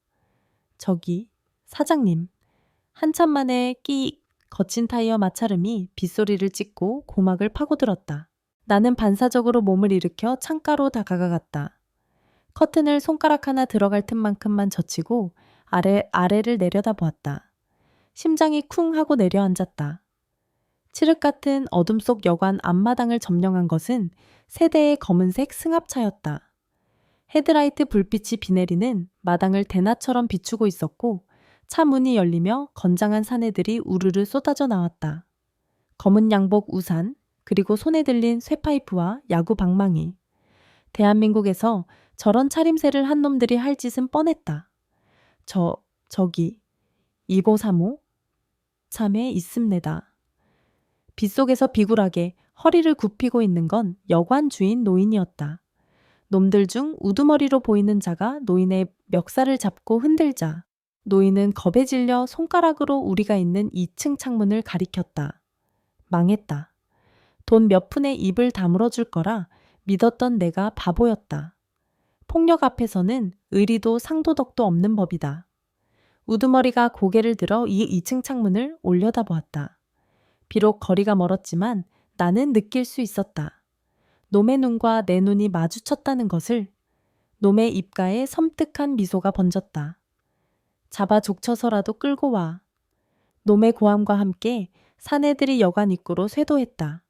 저기, 사장님. 한참 만에 끼익 거친 타이어 마찰음이 빗소리를 찍고 고막을 파고들었다. 나는 반사적으로 몸을 일으켜 창가로 다가갔다. 커튼을 손가락 하나 들어갈 틈만큼만 젖히고 아래를 내려다보았다. 심장이 쿵 하고 내려앉았다. 칠흑 같은 어둠 속 여관 앞마당을 점령한 것은 세 대의 검은색 승합차였다. 헤드라이트 불빛이 비 내리는 마당을 대낮처럼 비추고 있었고 차 문이 열리며 건장한 사내들이 우르르 쏟아져 나왔다. 검은 양복 우산, 그리고 손에 들린 쇠파이프와 야구 방망이. 대한민국에서 저런 차림새를 한 놈들이 할 짓은 뻔했다. 저기, 2보3호? 참에 있습니다. 빗속에서 비굴하게 허리를 굽히고 있는 건 여관 주인 노인이었다. 놈들 중 우두머리로 보이는 자가 노인의 멱살을 잡고 흔들자 노인은 겁에 질려 손가락으로 우리가 있는 2층 창문을 가리켰다. 망했다. 돈 몇 푼에 입을 다물어 줄 거라 믿었던 내가 바보였다. 폭력 앞에서는 의리도 상도덕도 없는 법이다. 우두머리가 고개를 들어 이 2층 창문을 올려다보았다. 비록 거리가 멀었지만 나는 느낄 수 있었다. 놈의 눈과 내 눈이 마주쳤다는 것을. 놈의 입가에 섬뜩한 미소가 번졌다. 잡아 족쳐서라도 끌고 와. 놈의 고함과 함께 사내들이 여관 입구로 쇄도했다.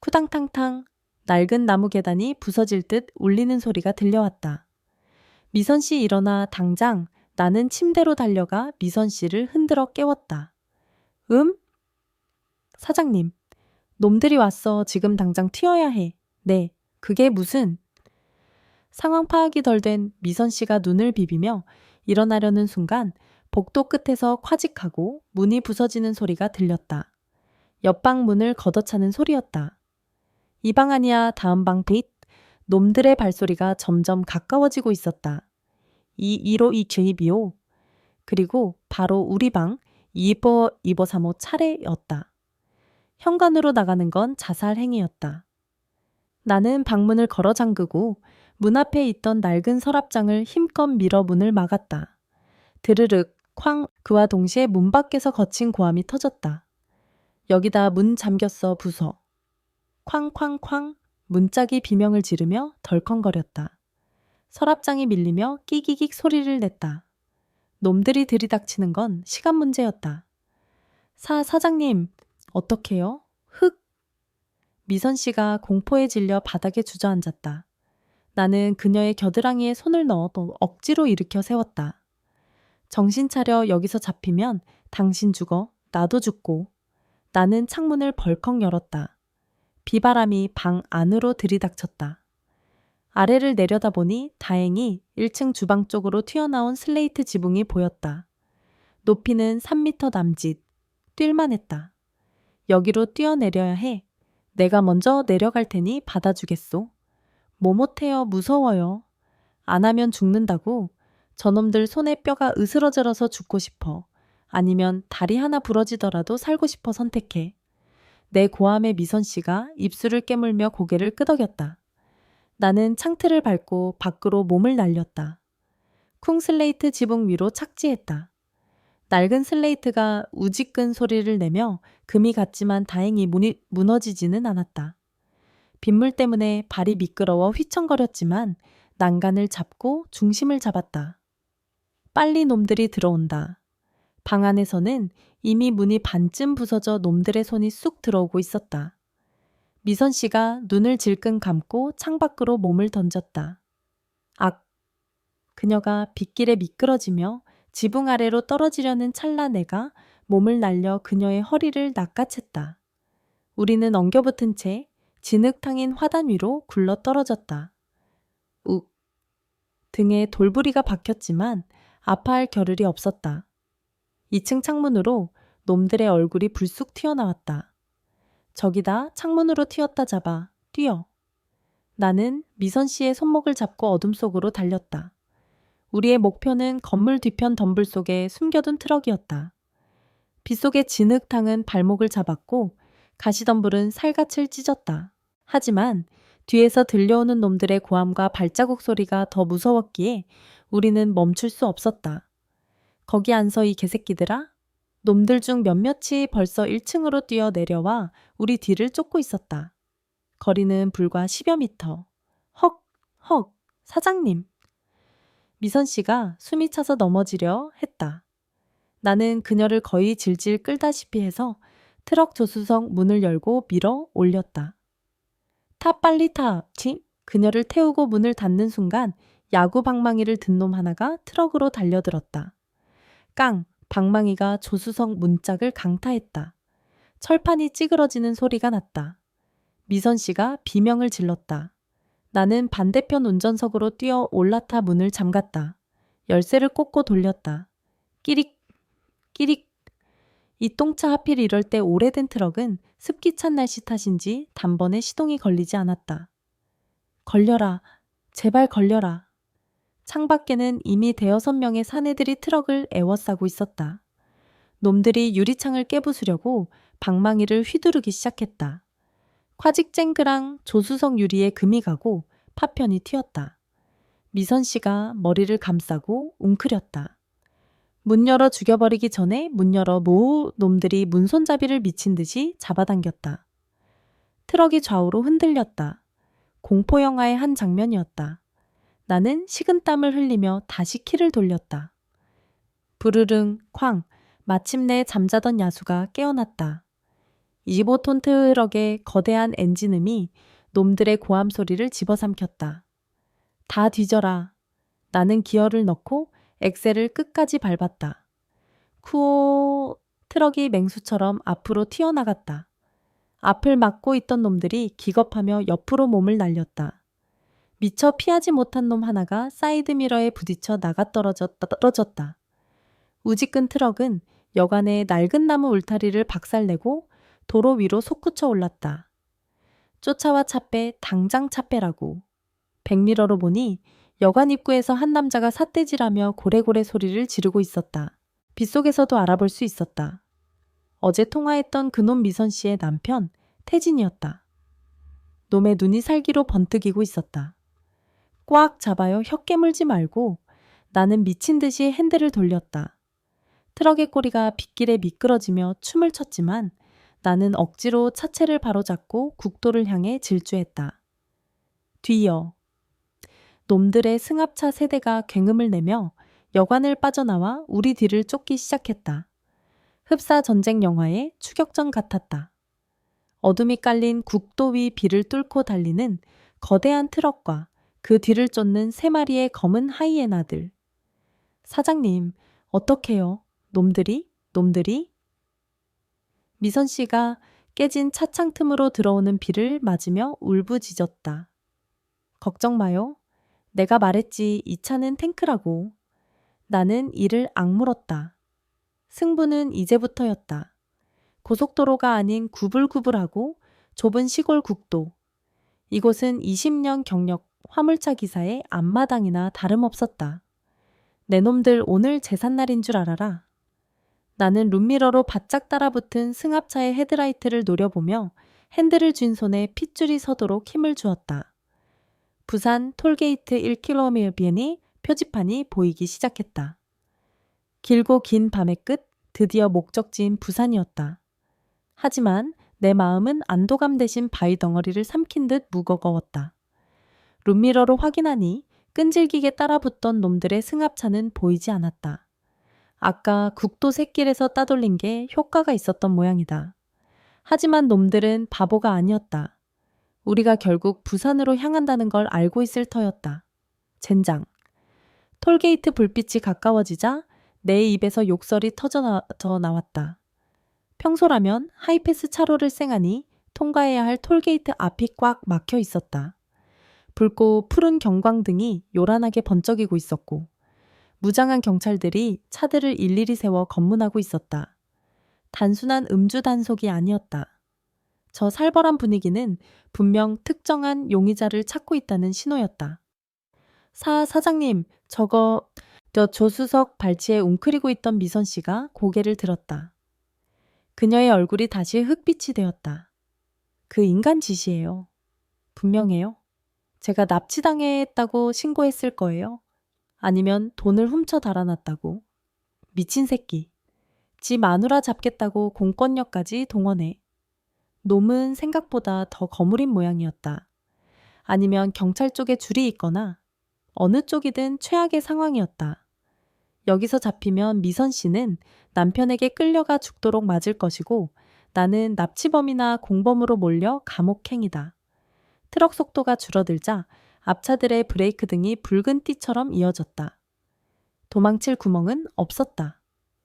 쿠당탕탕 낡은 나무 계단이 부서질 듯 울리는 소리가 들려왔다. 미선 씨 일어나 당장. 나는 침대로 달려가 미선 씨를 흔들어 깨웠다. 사장님, 놈들이 왔어. 지금 당장 튀어야 해. 네, 그게 무슨... 상황 파악이 덜 된 미선 씨가 눈을 비비며 일어나려는 순간 복도 끝에서 콰직하고 문이 부서지는 소리가 들렸다. 옆방 문을 걷어차는 소리였다. 이 방 아니야. 다음 방 빛. 놈들의 발소리가 점점 가까워지고 있었다. 215 주입이요. 그리고 바로 우리 방 2보3호 차례였다. 현관으로 나가는 건 자살 행위였다. 나는 방문을 걸어 잠그고 문 앞에 있던 낡은 서랍장을 힘껏 밀어 문을 막았다. 드르륵 쾅 그와 동시에 문 밖에서 거친 고함이 터졌다. 여기다 문 잠겼어 부서. 쾅쾅쾅 문짝이 비명을 지르며 덜컹거렸다. 서랍장이 밀리며 끼기익 소리를 냈다. 놈들이 들이닥치는 건 시간 문제였다. 사장님, 어떡해요? 미선 씨가 공포에 질려 바닥에 주저앉았다. 나는 그녀의 겨드랑이에 손을 넣어 억지로 일으켜 세웠다. 정신 차려. 여기서 잡히면 당신 죽어. 나도 죽고. 나는 창문을 벌컥 열었다. 비바람이 방 안으로 들이닥쳤다. 아래를 내려다보니 다행히 1층 주방 쪽으로 튀어나온 슬레이트 지붕이 보였다. 높이는 3m 남짓, 뛸만 했다. 여기로 뛰어내려야 해. 내가 먼저 내려갈 테니 받아주겠소. 뭐 못해요. 무서워요. 안 하면 죽는다고. 저놈들 손에 뼈가 으스러져서 죽고 싶어. 아니면 다리 하나 부러지더라도 살고 싶어 선택해. 내 고함에 미선 씨가 입술을 깨물며 고개를 끄덕였다. 나는 창틀을 밟고 밖으로 몸을 날렸다. 쿵 슬레이트 지붕 위로 착지했다. 낡은 슬레이트가 우지끈 소리를 내며 금이 갔지만 다행히 문이 무너지지는 않았다. 빗물 때문에 발이 미끄러워 휘청거렸지만 난간을 잡고 중심을 잡았다. 빨리 놈들이 들어온다. 방 안에서는 이미 문이 반쯤 부서져 놈들의 손이 쑥 들어오고 있었다. 미선 씨가 눈을 질끈 감고 창밖으로 몸을 던졌다. 악! 그녀가 빗길에 미끄러지며 지붕 아래로 떨어지려는 찰나 내가 몸을 날려 그녀의 허리를 낚아챘다. 우리는 엉겨붙은 채 진흙탕인 화단 위로 굴러 떨어졌다. 욱! 등에 돌부리가 박혔지만 아파할 겨를이 없었다. 2층 창문으로 놈들의 얼굴이 불쑥 튀어나왔다. 저기다 창문으로 튀었다 잡아 뛰어. 나는 미선 씨의 손목을 잡고 어둠 속으로 달렸다. 우리의 목표는 건물 뒤편 덤불 속에 숨겨둔 트럭이었다. 빗속의 진흙탕은 발목을 잡았고 가시덤불은 살갗을 찢었다. 하지만 뒤에서 들려오는 놈들의 고함과 발자국 소리가 더 무서웠기에 우리는 멈출 수 없었다. 거기 안 서 이 개새끼들아? 놈들 중 몇몇이 벌써 1층으로 뛰어 내려와 우리 뒤를 쫓고 있었다. 거리는 불과 10여 미터. 헉! 헉! 사장님! 미선 씨가 숨이 차서 넘어지려 했다. 나는 그녀를 거의 질질 끌다시피 해서 트럭 조수석 문을 열고 밀어 올렸다. 타 빨리 타! 치! 그녀를 태우고 문을 닫는 순간 야구 방망이를 든 놈 하나가 트럭으로 달려들었다. 깡! 방망이가 조수석 문짝을 강타했다. 철판이 찌그러지는 소리가 났다. 미선 씨가 비명을 질렀다. 나는 반대편 운전석으로 뛰어 올라타 문을 잠갔다. 열쇠를 꽂고 돌렸다. 끼릭! 끼릭! 이 똥차 하필 이럴 때 오래된 트럭은 습기 찬 날씨 탓인지 단번에 시동이 걸리지 않았다. 걸려라. 제발 걸려라. 창밖에는 이미 대여섯 명의 사내들이 트럭을 에워싸고 있었다. 놈들이 유리창을 깨부수려고 방망이를 휘두르기 시작했다. 콰직쨍그랑 조수석 유리에 금이 가고 파편이 튀었다. 미선 씨가 머리를 감싸고 웅크렸다. 문 열어 죽여버리기 전에 문 열어 모우 놈들이 문손잡이를 미친 듯이 잡아당겼다. 트럭이 좌우로 흔들렸다. 공포영화의 한 장면이었다. 나는 식은땀을 흘리며 다시 키를 돌렸다. 부르릉, 쾅, 마침내 잠자던 야수가 깨어났다. 25톤 트럭의 거대한 엔진음이 놈들의 고함 소리를 집어삼켰다. 다 뒤져라. 나는 기어를 넣고 엑셀을 끝까지 밟았다. 쿠오! 트럭이 맹수처럼 앞으로 튀어나갔다. 앞을 막고 있던 놈들이 기겁하며 옆으로 몸을 날렸다. 미처 피하지 못한 놈 하나가 사이드미러에 부딪혀 떨어졌다. 우지끈 트럭은 여간의 낡은 나무 울타리를 박살내고 도로 위로 솟구쳐 올랐다. 쫓아와 차 빼, 당장 차 빼라고. 백미러로 보니 여관 입구에서 한 남자가 삿대질하며 고래고래 소리를 지르고 있었다. 빗속에서도 알아볼 수 있었다. 어제 통화했던 그놈 미선 씨의 남편 태진이었다. 놈의 눈이 살기로 번뜩이고 있었다. 꽉 잡아요. 혀 깨물지 말고. 나는 미친 듯이 핸들을 돌렸다. 트럭의 꼬리가 빗길에 미끄러지며 춤을 췄지만 나는 억지로 차체를 바로잡고 국도를 향해 질주했다. 뒤이어. 놈들의 승합차 세대가 굉음을 내며 여관을 빠져나와 우리 뒤를 쫓기 시작했다. 흡사 전쟁 영화의 추격전 같았다. 어둠이 깔린 국도 위 비를 뚫고 달리는 거대한 트럭과 그 뒤를 쫓는 3마리의 검은 하이에나들. 사장님, 어떡해요? 놈들이? 미선 씨가 깨진 차창 틈으로 들어오는 비를 맞으며 울부짖었다. 걱정 마요. 내가 말했지 이 차는 탱크라고. 나는 이를 악물었다. 승부는 이제부터였다. 고속도로가 아닌 구불구불하고 좁은 시골 국도. 이곳은 20년 경력 화물차 기사의 앞마당이나 다름없었다. 내 놈들 오늘 제삿날인 줄 알아라. 나는 룸미러로 바짝 따라붙은 승합차의 헤드라이트를 노려보며 핸들을 쥔 손에 핏줄이 서도록 힘을 주었다. 부산 톨게이트 1km변이 표지판이 보이기 시작했다. 길고 긴 밤의 끝, 드디어 목적지인 부산이었다. 하지만 내 마음은 안도감 대신 바위 덩어리를 삼킨 듯 무거웠다. 룸미러로 확인하니 끈질기게 따라붙던 놈들의 승합차는 보이지 않았다. 아까 국도 샛길에서 따돌린 게 효과가 있었던 모양이다. 하지만 놈들은 바보가 아니었다. 우리가 결국 부산으로 향한다는 걸 알고 있을 터였다. 젠장. 톨게이트 불빛이 가까워지자 내 입에서 욕설이 터져 나왔다. 평소라면 하이패스 차로를 쌩하니 통과해야 할 톨게이트 앞이 꽉 막혀 있었다. 붉고 푸른 경광등이 요란하게 번쩍이고 있었고 무장한 경찰들이 차들을 일일이 세워 검문하고 있었다. 단순한 음주 단속이 아니었다. 저 살벌한 분위기는 분명 특정한 용의자를 찾고 있다는 신호였다. 사장님, 저 조수석 발치에 웅크리고 있던 미선 씨가 고개를 들었다. 그녀의 얼굴이 다시 흑빛이 되었다. 그 인간 짓이에요. 분명해요. 제가 납치당했다고 신고했을 거예요. 아니면 돈을 훔쳐 달아났다고. 미친 새끼. 지 마누라 잡겠다고 공권력까지 동원해. 놈은 생각보다 더 거물인 모양이었다. 아니면 경찰 쪽에 줄이 있거나 어느 쪽이든 최악의 상황이었다. 여기서 잡히면 미선 씨는 남편에게 끌려가 죽도록 맞을 것이고 나는 납치범이나 공범으로 몰려 감옥행이다. 트럭 속도가 줄어들자 앞차들의 브레이크 등이 붉은 띠처럼 이어졌다. 도망칠 구멍은 없었다.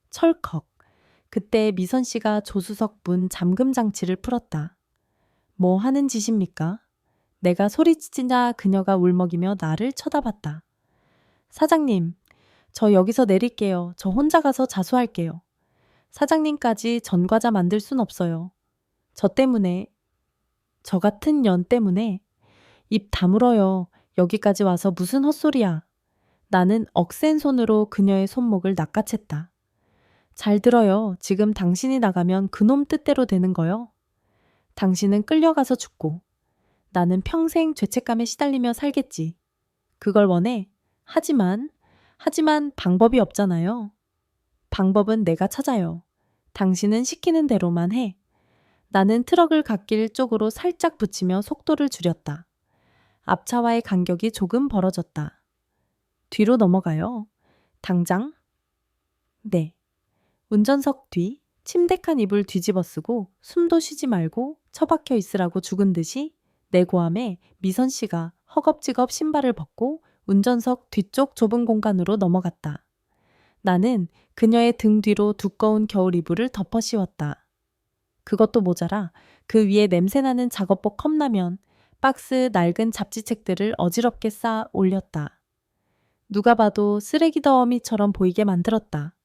철컥. 그때 미선 씨가 조수석 문 잠금 장치를 풀었다. 뭐 하는 짓입니까? 내가 소리치자 그녀가 울먹이며 나를 쳐다봤다. 사장님, 저 여기서 내릴게요. 저 혼자 가서 자수할게요. 사장님까지 전과자 만들 순 없어요. 저 같은 년 때문에 입 다물어요. 여기까지 와서 무슨 헛소리야. 나는 억센 손으로 그녀의 손목을 낚아챘다. 잘 들어요. 지금 당신이 나가면 그놈 뜻대로 되는 거요. 당신은 끌려가서 죽고 나는 평생 죄책감에 시달리며 살겠지. 그걸 원해. 하지만 방법이 없잖아요. 방법은 내가 찾아요. 당신은 시키는 대로만 해. 나는 트럭을 갓길 쪽으로 살짝 붙이며 속도를 줄였다. 앞차와의 간격이 조금 벌어졌다. 뒤로 넘어가요. 당장? 네. 운전석 뒤 침대칸 이불 뒤집어 쓰고 숨도 쉬지 말고 처박혀 있으라고 죽은 듯이 내 고함에 미선 씨가 허겁지겁 신발을 벗고 운전석 뒤쪽 좁은 공간으로 넘어갔다. 나는 그녀의 등 뒤로 두꺼운 겨울 이불을 덮어 씌웠다. 그것도 모자라 그 위에 냄새나는 작업복 컵라면, 박스 낡은 잡지책들을 어지럽게 쌓아 올렸다. 누가 봐도 쓰레기 더미처럼 보이게 만들었다.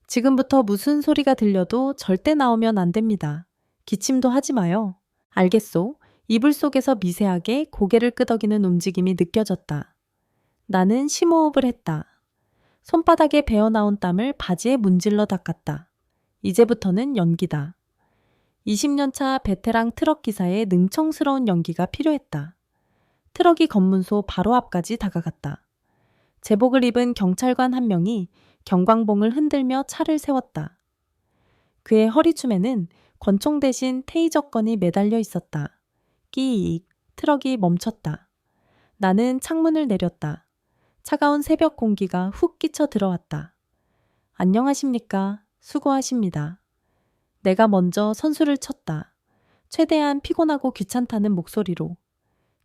지금부터 무슨 소리가 들려도 절대 나오면 안 됩니다. 기침도 하지 마요. 알겠소? 이불 속에서 미세하게 고개를 끄덕이는 움직임이 느껴졌다. 나는 심호흡을 했다. 손바닥에 배어나온 땀을 바지에 문질러 닦았다. 이제부터는 연기다. 20년차 베테랑 트럭 기사의 능청스러운 연기가 필요했다. 트럭이 검문소 바로 앞까지 다가갔다. 제복을 입은 경찰관 한 명이 경광봉을 흔들며 차를 세웠다. 그의 허리춤에는 권총 대신 테이저건이 매달려 있었다. 끼익, 트럭이 멈췄다. 나는 창문을 내렸다. 차가운 새벽 공기가 훅 끼쳐 들어왔다. 안녕하십니까? 수고하십니다. 내가 먼저 선수를 쳤다. 최대한 피곤하고 귀찮다는 목소리로.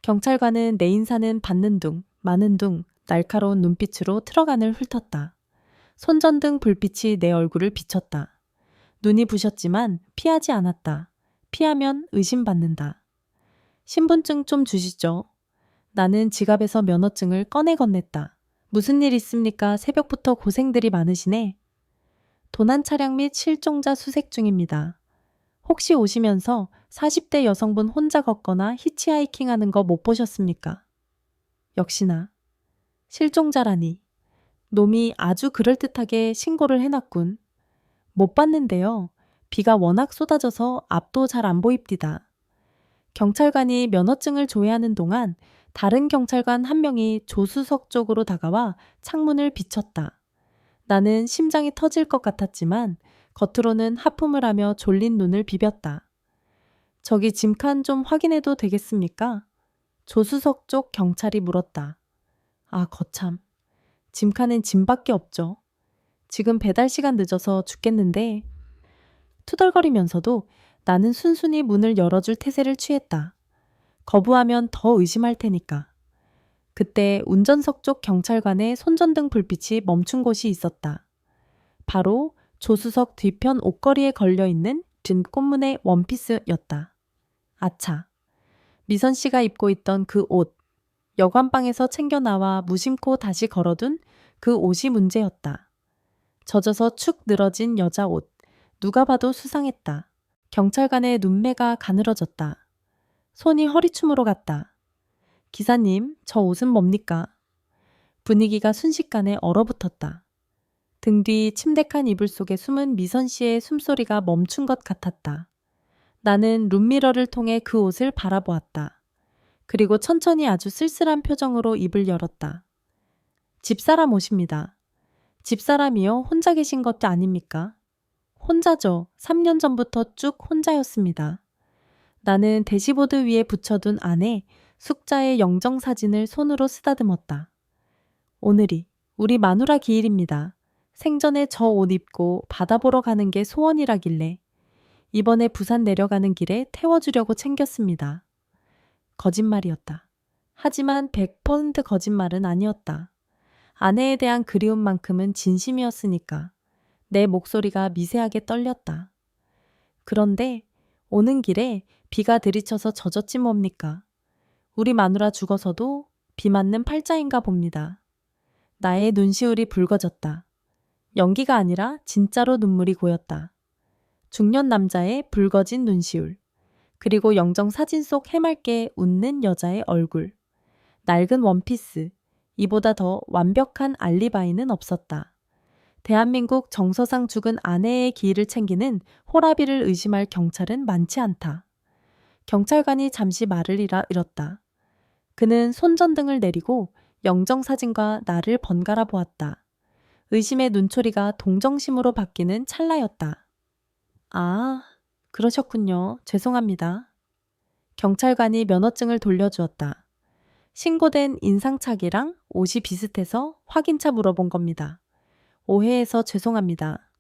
경찰관은 내 인사는 받는 둥, 마는 둥, 날카로운 눈빛으로 트럭 안을 훑었다. 손전등 불빛이 내 얼굴을 비쳤다. 눈이 부셨지만 피하지 않았다. 피하면 의심받는다. 신분증 좀 주시죠. 나는 지갑에서 면허증을 꺼내 건넸다. 무슨 일 있습니까? 새벽부터 고생들이 많으시네. 도난 차량 및 실종자 수색 중입니다. 혹시 오시면서 40대 여성분 혼자 걷거나 히치하이킹 하는 거 못 보셨습니까? 역시나 실종자라니. 놈이 아주 그럴듯하게 신고를 해놨군. 못 봤는데요. 비가 워낙 쏟아져서 앞도 잘 안 보입디다. 경찰관이 면허증을 조회하는 동안 다른 경찰관 한 명이 조수석 쪽으로 다가와 창문을 비쳤다. 나는 심장이 터질 것 같았지만 겉으로는 하품을 하며 졸린 눈을 비볐다. 저기 짐칸 좀 확인해도 되겠습니까? 조수석 쪽 경찰이 물었다. 아, 거참. 짐칸엔 짐밖에 없죠. 지금 배달 시간 늦어서 죽겠는데. 투덜거리면서도 나는 순순히 문을 열어줄 태세를 취했다. 거부하면 더 의심할 테니까. 그때 운전석 쪽 경찰관의 손전등 불빛이 멈춘 곳이 있었다. 바로 조수석 뒤편 옷걸이에 걸려있는 진 꽃무늬 원피스였다. 아차. 미선 씨가 입고 있던 그 옷. 여관방에서 챙겨 나와 무심코 다시 걸어둔 그 옷이 문제였다. 젖어서 축 늘어진 여자 옷. 누가 봐도 수상했다. 경찰관의 눈매가 가늘어졌다. 손이 허리춤으로 갔다. 기사님, 저 옷은 뭡니까? 분위기가 순식간에 얼어붙었다. 등 뒤 침대칸 이불 속에 숨은 미선 씨의 숨소리가 멈춘 것 같았다. 나는 룸미러를 통해 그 옷을 바라보았다. 그리고 천천히 아주 쓸쓸한 표정으로 입을 열었다. 집사람 옷입니다. 집사람이요? 혼자 계신 것도 아닙니까? 혼자죠. 3년 전부터 쭉 혼자였습니다. 나는 대시보드 위에 붙여둔 안에 숙자의 영정사진을 손으로 쓰다듬었다. 오늘이 우리 마누라 기일입니다. 생전에 저 옷 입고 바다 보러 가는 게 소원이라길래 이번에 부산 내려가는 길에 태워주려고 챙겼습니다. 거짓말이었다. 하지만 100% 거짓말은 아니었다. 아내에 대한 그리움만큼은 진심이었으니까 내 목소리가 미세하게 떨렸다. 그런데 오는 길에 비가 들이쳐서 젖었지 뭡니까? 우리 마누라 죽어서도 비 맞는 팔자인가 봅니다. 나의 눈시울이 붉어졌다. 연기가 아니라 진짜로 눈물이 고였다. 중년 남자의 붉어진 눈시울. 그리고 영정 사진 속 해맑게 웃는 여자의 얼굴. 낡은 원피스. 이보다 더 완벽한 알리바이는 없었다. 대한민국 정서상 죽은 아내의 기일을 챙기는 호라비를 의심할 경찰은 많지 않다. 경찰관이 잠시 말을 잃었다. 그는 손전등을 내리고 영정사진과 나를 번갈아 보았다. 의심의 눈초리가 동정심으로 바뀌는 찰나였다. 아, 그러셨군요. 죄송합니다. 경찰관이 면허증을 돌려주었다. 신고된 인상착이랑 옷이 비슷해서 확인차 물어본 겁니다. 오해해서 죄송합니다.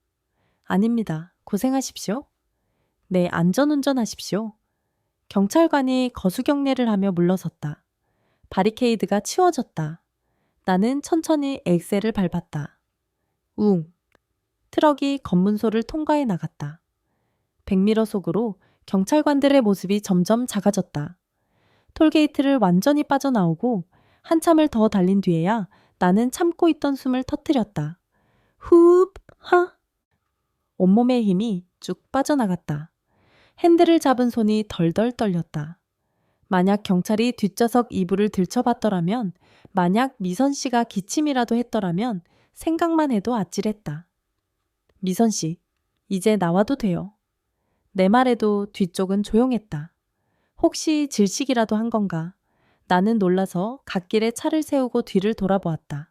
아닙니다. 고생하십시오. 네, 안전운전하십시오. 경찰관이 거수경례를 하며 물러섰다. 바리케이드가 치워졌다. 나는 천천히 엑셀을 밟았다. 웅. 트럭이 검문소를 통과해 나갔다. 백미러 속으로 경찰관들의 모습이 점점 작아졌다. 톨게이트를 완전히 빠져나오고 한참을 더 달린 뒤에야 나는 참고 있던 숨을 터뜨렸다. 후흡, 하. 온몸의 힘이 쭉 빠져나갔다. 핸들을 잡은 손이 덜덜 떨렸다. 만약 경찰이 뒷좌석 이불을 들춰봤더라면, 만약 미선 씨가 기침이라도 했더라면 생각만 해도 아찔했다. 미선 씨, 이제 나와도 돼요. 내 말에도 뒤쪽은 조용했다. 혹시 질식이라도 한 건가? 나는 놀라서 갓길에 차를 세우고 뒤를 돌아보았다.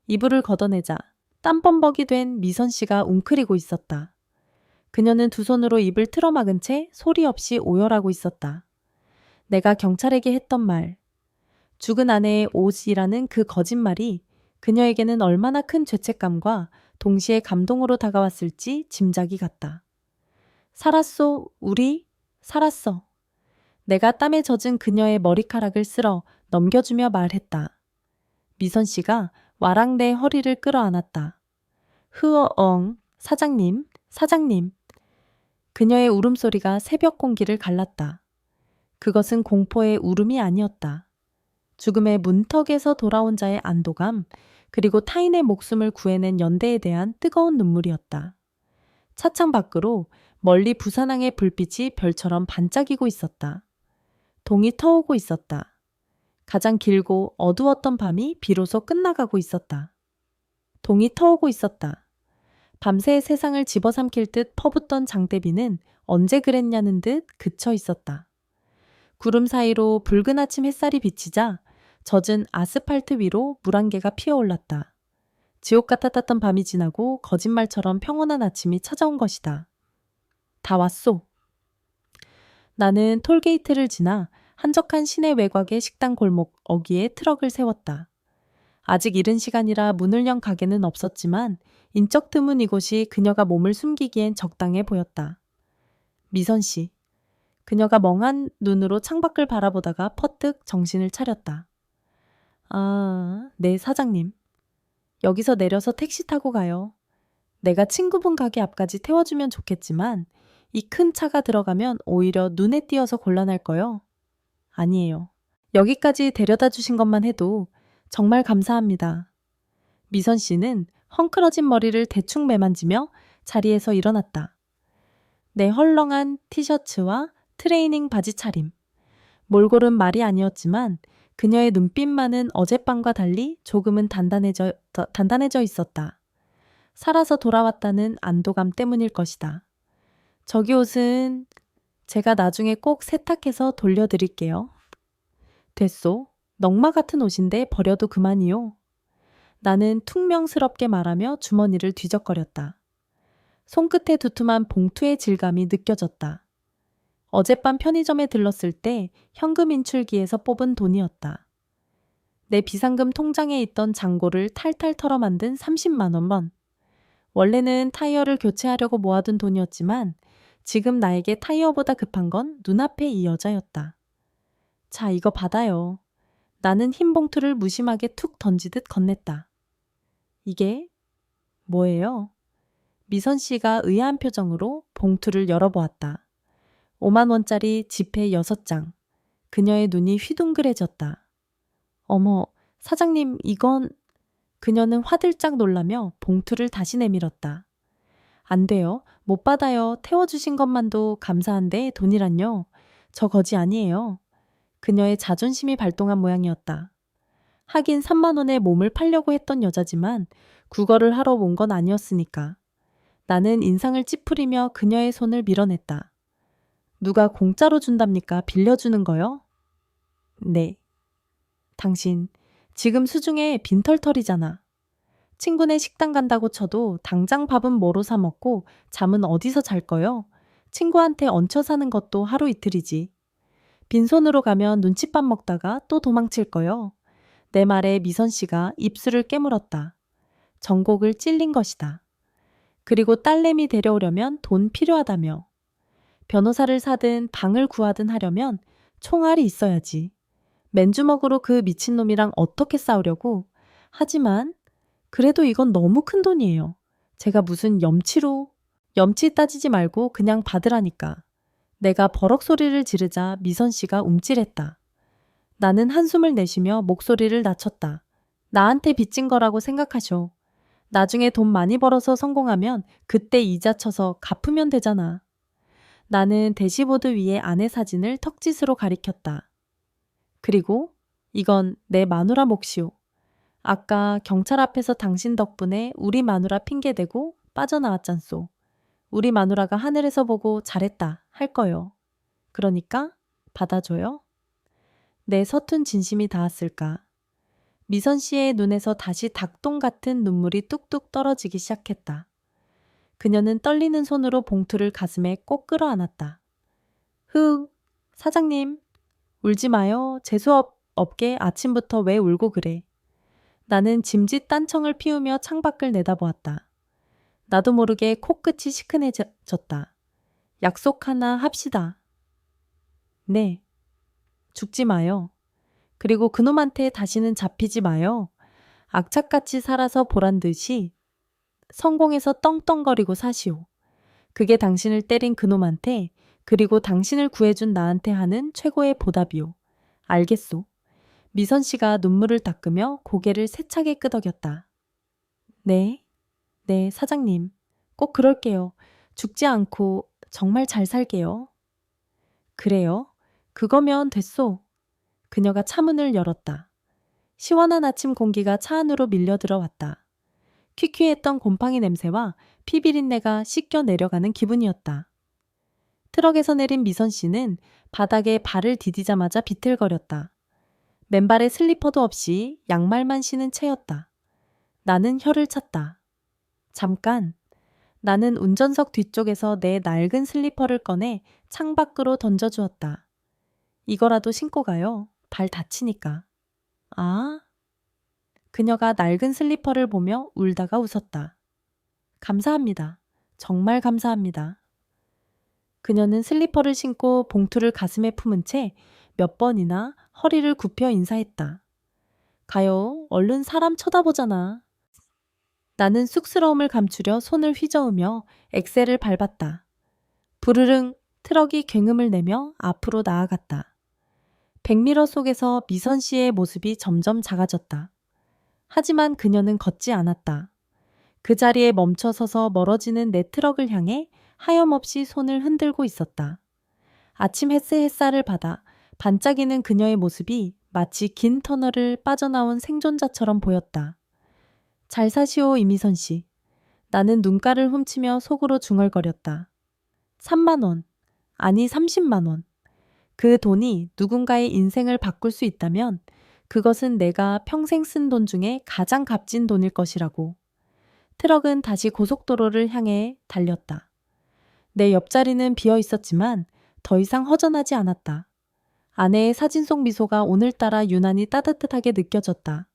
이불을 걷어내자 땀범벅이 된 미선 씨가 웅크리고 있었다. 그녀는 두 손으로 입을 틀어막은 채 소리 없이 오열하고 있었다. 내가 경찰에게 했던 말, 죽은 아내의 옷이라는 그 거짓말이 그녀에게는 얼마나 큰 죄책감과 동시에 감동으로 다가왔을지 짐작이 갔다. 살았소, 우리? 살았어. 내가 땀에 젖은 그녀의 머리카락을 쓸어 넘겨주며 말했다. 미선 씨가 와랑 내 허리를 끌어안았다. 흐어엉, 사장님, 사장님. 그녀의 울음소리가 새벽 공기를 갈랐다. 그것은 공포의 울음이 아니었다. 죽음의 문턱에서 돌아온 자의 안도감, 그리고 타인의 목숨을 구해낸 연대에 대한 뜨거운 눈물이었다. 차창 밖으로 멀리 부산항의 불빛이 별처럼 반짝이고 있었다. 동이 터오고 있었다. 가장 길고 어두웠던 밤이 비로소 끝나가고 있었다. 동이 터오고 있었다. 밤새 세상을 집어삼킬 듯 퍼붓던 장대비는 언제 그랬냐는 듯 그쳐 있었다. 구름 사이로 붉은 아침 햇살이 비치자 젖은 아스팔트 위로 물안개가 피어올랐다. 지옥 같았던 밤이 지나고 거짓말처럼 평온한 아침이 찾아온 것이다. 다 왔소. 나는 톨게이트를 지나 한적한 시내 외곽의 식당 골목 어귀에 트럭을 세웠다. 아직 이른 시간이라 문을 연 가게는 없었지만 인적 드문 이곳이 그녀가 몸을 숨기기엔 적당해 보였다. 미선 씨. 그녀가 멍한 눈으로 창밖을 바라보다가 퍼뜩 정신을 차렸다. 아, 네 사장님. 여기서 내려서 택시 타고 가요. 내가 친구분 가게 앞까지 태워주면 좋겠지만 이 큰 차가 들어가면 오히려 눈에 띄어서 곤란할 거요. 아니에요. 여기까지 데려다 주신 것만 해도 정말 감사합니다. 미선 씨는 헝클어진 머리를 대충 매만지며 자리에서 일어났다. 내 헐렁한 티셔츠와 트레이닝 바지 차림. 몰골은 말이 아니었지만 그녀의 눈빛만은 어젯밤과 달리 조금은 단단해져 있었다. 살아서 돌아왔다는 안도감 때문일 것이다. 저기 옷은 제가 나중에 꼭 세탁해서 돌려드릴게요. 됐소. 넝마 같은 옷인데 버려도 그만이요. 나는 퉁명스럽게 말하며 주머니를 뒤적거렸다. 손끝에 두툼한 봉투의 질감이 느껴졌다. 어젯밤 편의점에 들렀을 때 현금 인출기에서 뽑은 돈이었다. 내 비상금 통장에 있던 잔고를 탈탈 털어 만든 30만 원. 원래는 타이어를 교체하려고 모아둔 돈이었지만 지금 나에게 타이어보다 급한 건 눈앞에 이 여자였다. 자, 이거 받아요. 나는 흰 봉투를 무심하게 툭 던지듯 건넸다. 이게 뭐예요? 미선 씨가 의아한 표정으로 봉투를 열어보았다. 5만 원짜리 지폐 6장. 그녀의 눈이 휘둥그레졌다. 어머, 사장님 이건... 그녀는 화들짝 놀라며 봉투를 다시 내밀었다. 안 돼요. 못 받아요. 태워주신 것만도 감사한데 돈이란요. 저 거지 아니에요. 그녀의 자존심이 발동한 모양이었다. 하긴 3만 원에 몸을 팔려고 했던 여자지만 구걸을 하러 온 건 아니었으니까. 나는 인상을 찌푸리며 그녀의 손을 밀어냈다. 누가 공짜로 준답니까? 빌려주는 거요? 네. 당신 지금 수중에 빈털털이잖아. 친구네 식당 간다고 쳐도 당장 밥은 뭐로 사 먹고 잠은 어디서 잘 거요? 친구한테 얹혀 사는 것도 하루 이틀이지. 빈손으로 가면 눈칫밥 먹다가 또 도망칠 거요. 내 말에 미선 씨가 입술을 깨물었다. 전곡을 찔린 것이다. 그리고 딸내미 데려오려면 돈 필요하다며. 변호사를 사든 방을 구하든 하려면 총알이 있어야지. 맨주먹으로 그 미친놈이랑 어떻게 싸우려고. 하지만 그래도 이건 너무 큰 돈이에요. 제가 무슨 염치 따지지 말고 그냥 받으라니까. 내가 버럭 소리를 지르자 미선 씨가 움찔했다. 나는 한숨을 내쉬며 목소리를 낮췄다. 나한테 빚진 거라고 생각하쇼. 나중에 돈 많이 벌어서 성공하면 그때 이자 쳐서 갚으면 되잖아. 나는 대시보드 위에 아내 사진을 턱짓으로 가리켰다. 그리고 이건 내 마누라 몫이오. 아까 경찰 앞에서 당신 덕분에 우리 마누라 핑계대고 빠져나왔잖소. 우리 마누라가 하늘에서 보고 잘했다 할 거요. 그러니까 받아줘요. 내 서툰 진심이 닿았을까. 미선 씨의 눈에서 다시 닭똥 같은 눈물이 뚝뚝 떨어지기 시작했다. 그녀는 떨리는 손으로 봉투를 가슴에 꼭 끌어안았다. 사장님. 울지 마요. 재수없게 아침부터 왜 울고 그래. 나는 짐짓 딴청을 피우며 창밖을 내다보았다. 나도 모르게 코끝이 시큰해졌다. 약속 하나 합시다. 네. 죽지 마요. 그리고 그놈한테 다시는 잡히지 마요. 악착같이 살아서 보란 듯이 성공해서 떵떵거리고 사시오. 그게 당신을 때린 그놈한테 그리고 당신을 구해준 나한테 하는 최고의 보답이오. 알겠소. 미선 씨가 눈물을 닦으며 고개를 세차게 끄덕였다. 네, 사장님. 꼭 그럴게요. 죽지 않고 정말 잘 살게요. 그래요? 그거면 됐소. 그녀가 차문을 열었다. 시원한 아침 공기가 차 안으로 밀려 들어왔다. 퀴퀴했던 곰팡이 냄새와 피비린내가 씻겨 내려가는 기분이었다. 트럭에서 내린 미선 씨는 바닥에 발을 디디자마자 비틀거렸다. 맨발에 슬리퍼도 없이 양말만 신은 채였다. 나는 혀를 찼다. 잠깐. 나는 운전석 뒤쪽에서 내 낡은 슬리퍼를 꺼내 창밖으로 던져주었다. 이거라도 신고 가요. 발 다치니까. 아? 그녀가 낡은 슬리퍼를 보며 울다가 웃었다. 감사합니다. 정말 감사합니다. 그녀는 슬리퍼를 신고 봉투를 가슴에 품은 채 몇 번이나 허리를 굽혀 인사했다. 가요. 얼른 사람 쳐다보잖아. 나는 쑥스러움을 감추려 손을 휘저으며 엑셀을 밟았다. 부르릉 트럭이 굉음을 내며 앞으로 나아갔다. 백미러 속에서 미선 씨의 모습이 점점 작아졌다. 하지만 그녀는 걷지 않았다. 그 자리에 멈춰 서서 멀어지는 내 트럭을 향해 하염없이 손을 흔들고 있었다. 아침 햇살을 받아 반짝이는 그녀의 모습이 마치 긴 터널을 빠져나온 생존자처럼 보였다. 잘 사시오, 이미선 씨. 나는 눈가를 훔치며 속으로 중얼거렸다. 3만 원. 아니 30만 원. 그 돈이 누군가의 인생을 바꿀 수 있다면 그것은 내가 평생 쓴 돈 중에 가장 값진 돈일 것이라고. 트럭은 다시 고속도로를 향해 달렸다. 내 옆자리는 비어 있었지만 더 이상 허전하지 않았다. 아내의 사진 속 미소가 오늘따라 유난히 따뜻하게 느껴졌다.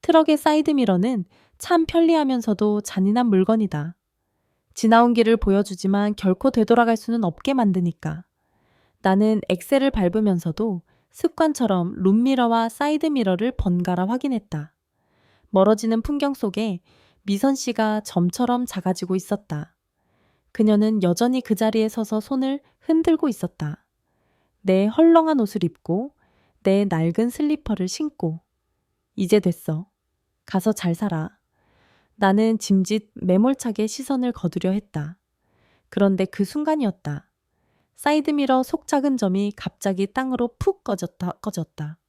트럭의 사이드미러는 참 편리하면서도 잔인한 물건이다. 지나온 길을 보여주지만 결코 되돌아갈 수는 없게 만드니까. 나는 엑셀을 밟으면서도 습관처럼 룸미러와 사이드미러를 번갈아 확인했다. 멀어지는 풍경 속에 미선 씨가 점처럼 작아지고 있었다. 그녀는 여전히 그 자리에 서서 손을 흔들고 있었다. 내 헐렁한 옷을 입고 내 낡은 슬리퍼를 신고. 이제 됐어. 가서 잘 살아. 나는 짐짓 매몰차게 시선을 거두려 했다. 그런데 그 순간이었다. 사이드미러 속 작은 점이 갑자기 땅으로 푹 꺼졌다.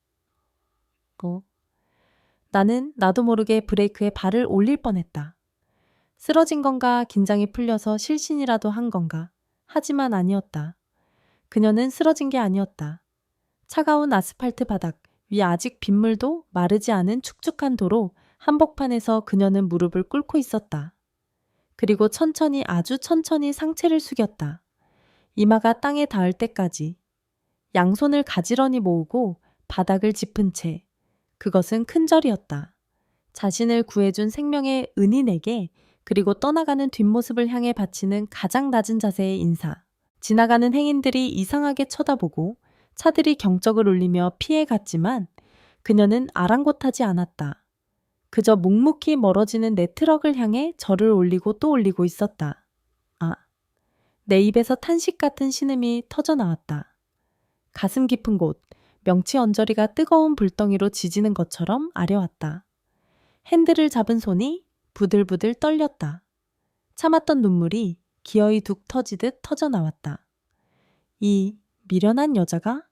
나는 나도 모르게 브레이크에 발을 올릴 뻔했다. 쓰러진 건가 긴장이 풀려서 실신이라도 한 건가. 하지만 아니었다. 그녀는 쓰러진 게 아니었다. 차가운 아스팔트 바닥 위 아직 빗물도 마르지 않은 축축한 도로 한복판에서 그녀는 무릎을 꿇고 있었다. 그리고 천천히 아주 천천히 상체를 숙였다. 이마가 땅에 닿을 때까지. 양손을 가지런히 모으고 바닥을 짚은 채. 그것은 큰절이었다. 자신을 구해준 생명의 은인에게 그리고 떠나가는 뒷모습을 향해 바치는 가장 낮은 자세의 인사. 지나가는 행인들이 이상하게 쳐다보고 차들이 경적을 울리며 피해갔지만 그녀는 아랑곳하지 않았다. 그저 묵묵히 멀어지는 내 트럭을 향해 절을 올리고 또 올리고 있었다. 내 입에서 탄식 같은 신음이 터져나왔다. 가슴 깊은 곳, 명치 언저리가 뜨거운 불덩이로 지지는 것처럼 아려왔다. 핸들을 잡은 손이 부들부들 떨렸다. 참았던 눈물이 기어이 둑 터지듯 터져나왔다. 이 미련한 여자가?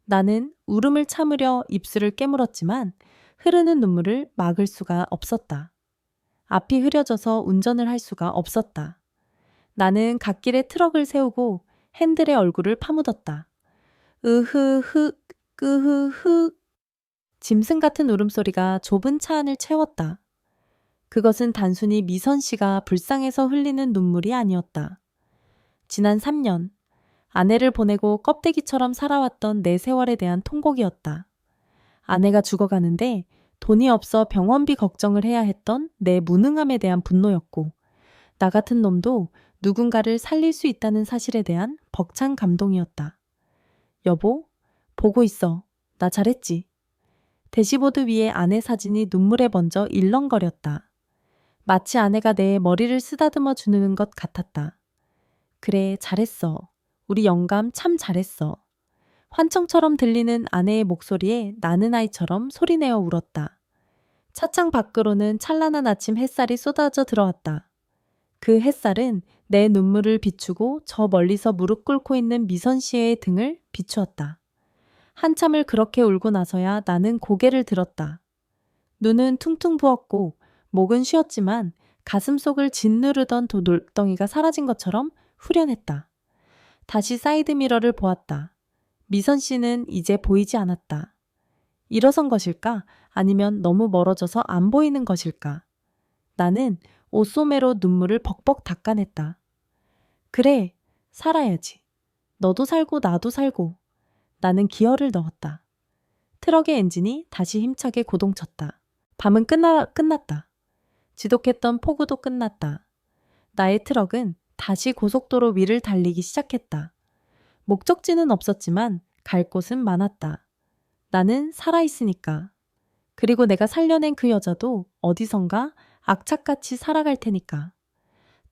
나는 울음을 참으려 입술을 깨물었지만 흐르는 눈물을 막을 수가 없었다. 앞이 흐려져서 운전을 할 수가 없었다. 나는 갓길에 트럭을 세우고 핸들에 얼굴을 파묻었다. 으흐흐, 끄흐흐. 짐승 같은 울음소리가 좁은 차 안을 채웠다. 그것은 단순히 미선 씨가 불쌍해서 흘리는 눈물이 아니었다. 지난 3년, 아내를 보내고 껍데기처럼 살아왔던 내 세월에 대한 통곡이었다. 아내가 죽어가는데 돈이 없어 병원비 걱정을 해야 했던 내 무능함에 대한 분노였고, 나 같은 놈도 누군가를 살릴 수 있다는 사실에 대한 벅찬 감동이었다. 여보, 보고 있어. 나 잘했지. 대시보드 위에 아내 사진이 눈물에 번져 일렁거렸다. 마치 아내가 내 머리를 쓰다듬어 주는 것 같았다. 그래, 잘했어. 우리 영감 참 잘했어. 환청처럼 들리는 아내의 목소리에 나는 아이처럼 소리내어 울었다. 차창 밖으로는 찬란한 아침 햇살이 쏟아져 들어왔다. 그 햇살은 내 눈물을 비추고 저 멀리서 무릎 꿇고 있는 미선 씨의 등을 비추었다. 한참을 그렇게 울고 나서야 나는 고개를 들었다. 눈은 퉁퉁 부었고 목은 쉬었지만 가슴속을 짓누르던 돌덩이가 사라진 것처럼 후련했다. 다시 사이드미러를 보았다. 미선 씨는 이제 보이지 않았다. 일어선 것일까? 아니면 너무 멀어져서 안 보이는 것일까? 나는 옷소매로 눈물을 벅벅 닦아냈다. 그래, 살아야지. 너도 살고 나도 살고. 나는 기어를 넣었다. 트럭의 엔진이 다시 힘차게 고동쳤다. 밤은 끝났다. 지독했던 폭우도 끝났다. 나의 트럭은 다시 고속도로 위를 달리기 시작했다. 목적지는 없었지만 갈 곳은 많았다. 나는 살아있으니까. 그리고 내가 살려낸 그 여자도 어디선가 악착같이 살아갈 테니까.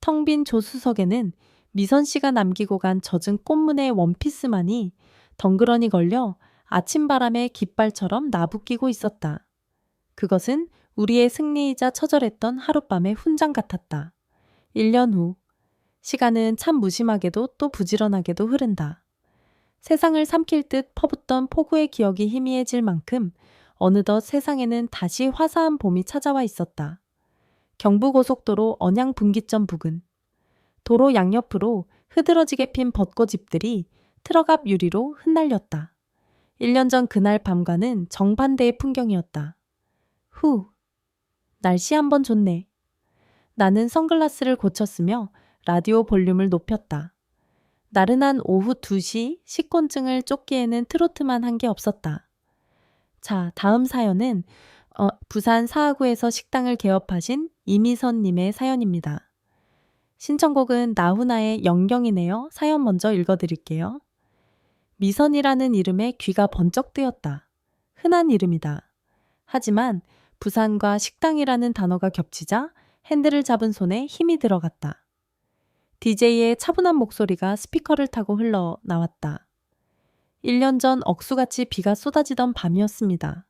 텅 빈 조수석에는 미선 씨가 남기고 간 젖은 꽃무늬의 원피스만이 덩그러니 걸려 아침바람에 깃발처럼 나부끼고 있었다. 그것은 우리의 승리이자 처절했던 하룻밤의 훈장 같았다. 1년 후. 시간은 참 무심하게도 또 부지런하게도 흐른다. 세상을 삼킬 듯 퍼붓던 폭우의 기억이 희미해질 만큼 어느덧 세상에는 다시 화사한 봄이 찾아와 있었다. 경부고속도로 언양 분기점 부근. 도로 양옆으로 흐드러지게 핀 벚꽃잎들이 트럭 앞 유리로 흩날렸다. 1년 전 그날 밤과는 정반대의 풍경이었다. 후, 날씨 한번 좋네. 나는 선글라스를 고쳤으며 라디오 볼륨을 높였다. 나른한 오후 2시 식곤증을 쫓기에는 트로트만 한 게 없었다. 자, 다음 사연은 부산 사하구에서 식당을 개업하신 이미선님의 사연입니다. 신청곡은 나훈아의 영영이네요. 사연 먼저 읽어드릴게요. 미선이라는 이름에 귀가 번쩍 뜨였다. 흔한 이름이다. 하지만 부산과 식당이라는 단어가 겹치자 핸들을 잡은 손에 힘이 들어갔다. DJ의 차분한 목소리가 스피커를 타고 흘러나왔다. 1년 전 억수같이 비가 쏟아지던 밤이었습니다.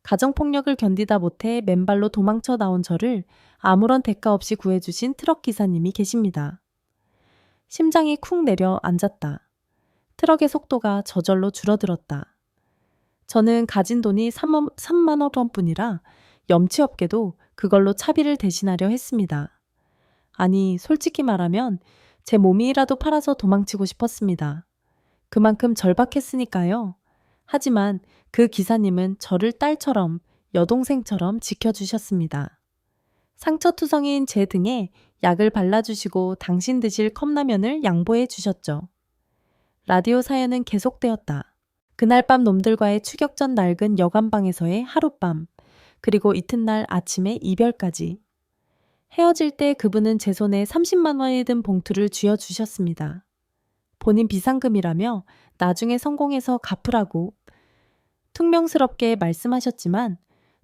가정폭력을 견디다 못해 맨발로 도망쳐 나온 저를 아무런 대가 없이 구해주신 트럭 기사님이 계십니다. 심장이 쿵 내려앉았다. 트럭의 속도가 저절로 줄어들었다. 저는 가진 돈이 3만 원뿐이라 염치 없게도 그걸로 차비를 대신하려 했습니다. 아니, 솔직히 말하면 제 몸이라도 팔아서 도망치고 싶었습니다. 그만큼 절박했으니까요. 하지만 그 기사님은 저를 딸처럼, 여동생처럼 지켜주셨습니다. 상처투성이인 제 등에 약을 발라주시고 당신 드실 컵라면을 양보해 주셨죠. 라디오 사연은 계속되었다. 그날 밤 놈들과의 추격전 낡은 여관방에서의 하룻밤, 그리고 이튿날 아침에 이별까지. 헤어질 때 그분은 제 손에 30만 원이 든 봉투를 쥐어주셨습니다. 본인 비상금이라며 나중에 성공해서 갚으라고 퉁명스럽게 말씀하셨지만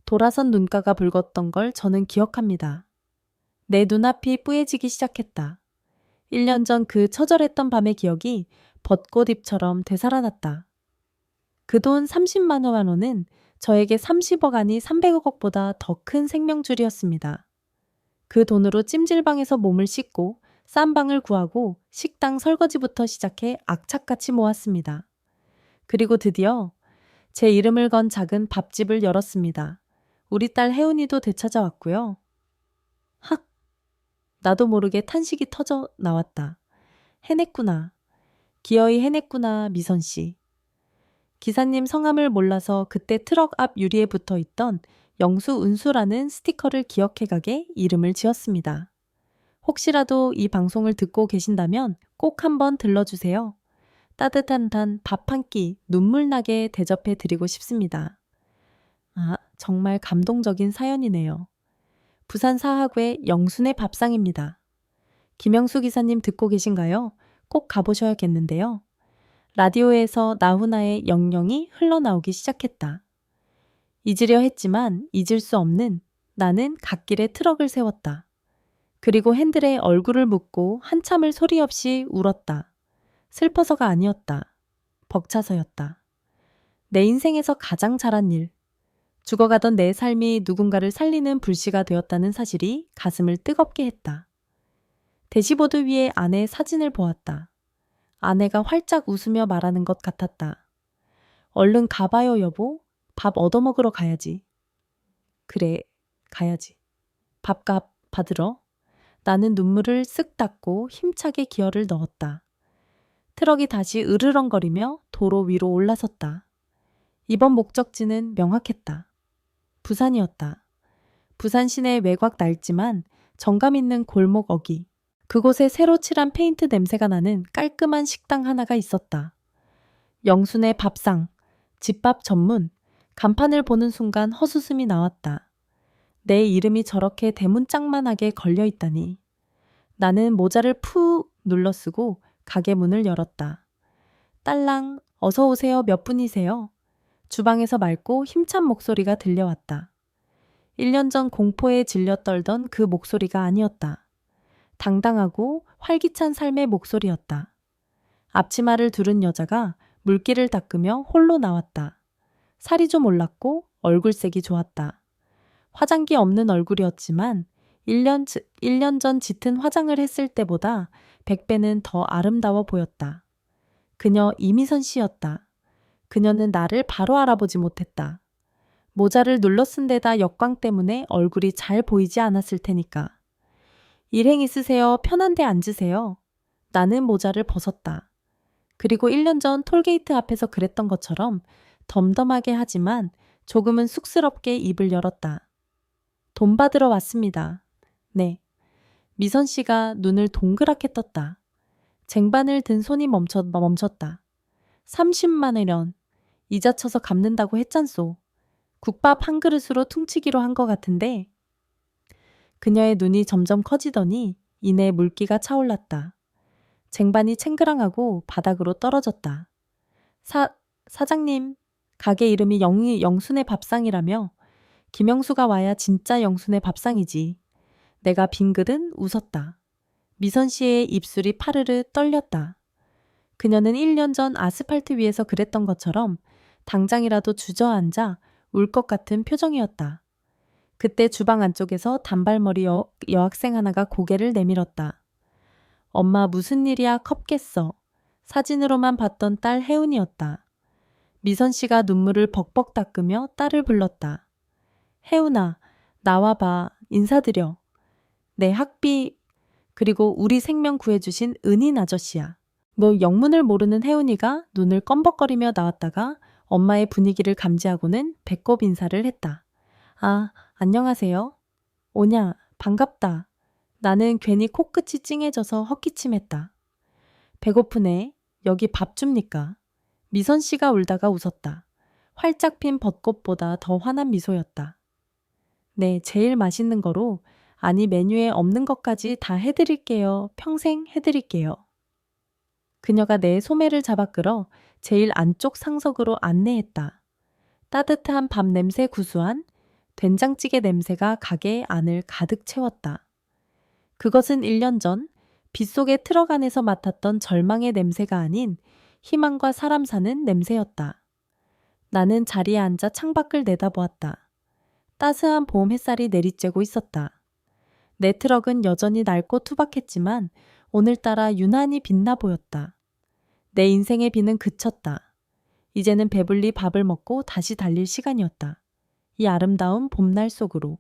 돌아선 눈가가 붉었던 걸 저는 기억합니다. 내 눈앞이 뿌얘지기 시작했다. 1년 전 그 처절했던 밤의 기억이 벚꽃잎처럼 되살아났다. 그 돈 30만 원은 저에게 30억 아니 300억보다 더 큰 생명줄이었습니다. 그 돈으로 찜질방에서 몸을 씻고 싼 방을 구하고 식당 설거지부터 시작해 악착같이 모았습니다. 그리고 드디어 제 이름을 건 작은 밥집을 열었습니다. 우리 딸 혜운이도 되찾아왔고요. 학! 나도 모르게 탄식이 터져 나왔다. 해냈구나. 기어이 해냈구나, 미선씨. 기사님 성함을 몰라서 그때 트럭 앞 유리에 붙어 있던 영수은수라는 스티커를 기억해가게 이름을 지었습니다. 혹시라도 이 방송을 듣고 계신다면 꼭 한번 들러주세요. 따뜻한 밥 한 끼 눈물 나게 대접해 드리고 싶습니다. 아, 정말 감동적인 사연이네요. 부산 사하구의 영순의 밥상입니다. 김영수 기사님 듣고 계신가요? 꼭 가보셔야겠는데요. 라디오에서 나훈아의 영영이 흘러나오기 시작했다. 잊으려 했지만 잊을 수 없는 나는 갓길에 트럭을 세웠다. 그리고 핸들에 얼굴을 묻고 한참을 소리 없이 울었다. 슬퍼서가 아니었다. 벅차서였다. 내 인생에서 가장 잘한 일. 죽어가던 내 삶이 누군가를 살리는 불씨가 되었다는 사실이 가슴을 뜨겁게 했다. 대시보드 위에 아내의 사진을 보았다. 아내가 활짝 웃으며 말하는 것 같았다. 얼른 가봐요, 여보. 밥 얻어먹으러 가야지. 그래, 가야지. 밥값 받으러. 나는 눈물을 쓱 닦고 힘차게 기어를 넣었다. 트럭이 다시 으르렁거리며 도로 위로 올라섰다. 이번 목적지는 명확했다. 부산이었다. 부산 시내 외곽 넓지만 정감 있는 골목 어귀. 그곳에 새로 칠한 페인트 냄새가 나는 깔끔한 식당 하나가 있었다. 영순의 밥상, 집밥 전문, 간판을 보는 순간 헛웃음이 나왔다. 내 이름이 저렇게 대문짝만하게 걸려있다니. 나는 모자를 푹 눌러쓰고 가게 문을 열었다. 딸랑, 어서 오세요. 몇 분이세요? 주방에서 맑고 힘찬 목소리가 들려왔다. 1년 전 공포에 질려 떨던 그 목소리가 아니었다. 당당하고 활기찬 삶의 목소리였다. 앞치마를 두른 여자가 물기를 닦으며 홀로 나왔다. 살이 좀 올랐고 얼굴색이 좋았다. 화장기 없는 얼굴이었지만 1년 전 짙은 화장을 했을 때보다 100배는 더 아름다워 보였다. 그녀 이미선 씨였다. 그녀는 나를 바로 알아보지 못했다. 모자를 눌러 쓴 데다 역광 때문에 얼굴이 잘 보이지 않았을 테니까. 일행 있으세요? 편한 데 앉으세요. 나는 모자를 벗었다. 그리고 1년 전 톨게이트 앞에서 그랬던 것처럼 덤덤하게 하지만 조금은 쑥스럽게 입을 열었다. 돈 받으러 왔습니다. 네. 미선 씨가 눈을 동그랗게 떴다. 쟁반을 든 손이 멈췄다. 30만 원. 이자 쳐서 갚는다고 했잖소. 국밥 한 그릇으로 퉁치기로 한 것 같은데. 그녀의 눈이 점점 커지더니 이내 물기가 차올랐다. 쟁반이 챙그랑하고 바닥으로 떨어졌다. 사장님, 가게 이름이 영순의 밥상이라며? 김영수가 와야 진짜 영순의 밥상이지. 내가 빙긋은 웃었다. 미선 씨의 입술이 파르르 떨렸다. 그녀는 1년 전 아스팔트 위에서 그랬던 것처럼 당장이라도 주저앉아 울 것 같은 표정이었다. 그때 주방 안쪽에서 단발머리 여학생 하나가 고개를 내밀었다. 엄마 무슨 일이야 컵겠어. 사진으로만 봤던 딸 혜운이었다. 미선 씨가 눈물을 벅벅 닦으며 딸을 불렀다. 혜운아, 나와봐. 인사드려. 내 학비 그리고 우리 생명 구해주신 은인 아저씨야. 뭐 영문을 모르는 혜운이가 눈을 껌벅거리며 나왔다가 엄마의 분위기를 감지하고는 배꼽 인사를 했다. 아, 안녕하세요. 오냐, 반갑다. 나는 괜히 코끝이 찡해져서 헛기침했다. 배고프네. 여기 밥 줍니까? 미선 씨가 울다가 웃었다. 활짝 핀 벚꽃보다 더 환한 미소였다. 네, 제일 맛있는 거로, 아니 메뉴에 없는 것까지 다 해드릴게요. 평생 해드릴게요. 그녀가 내 소매를 잡아 끌어 제일 안쪽 상석으로 안내했다. 따뜻한 밥 냄새 구수한 된장찌개 냄새가 가게 안을 가득 채웠다. 그것은 1년 전 빗속의 트럭 안에서 맡았던 절망의 냄새가 아닌 희망과 사람 사는 냄새였다. 나는 자리에 앉아 창밖을 내다보았다. 따스한 봄 햇살이 내리쬐고 있었다. 내 트럭은 여전히 낡고 투박했지만 오늘따라 유난히 빛나 보였다. 내 인생의 비는 그쳤다. 이제는 배불리 밥을 먹고 다시 달릴 시간이었다. 이 아름다운 봄날 속으로.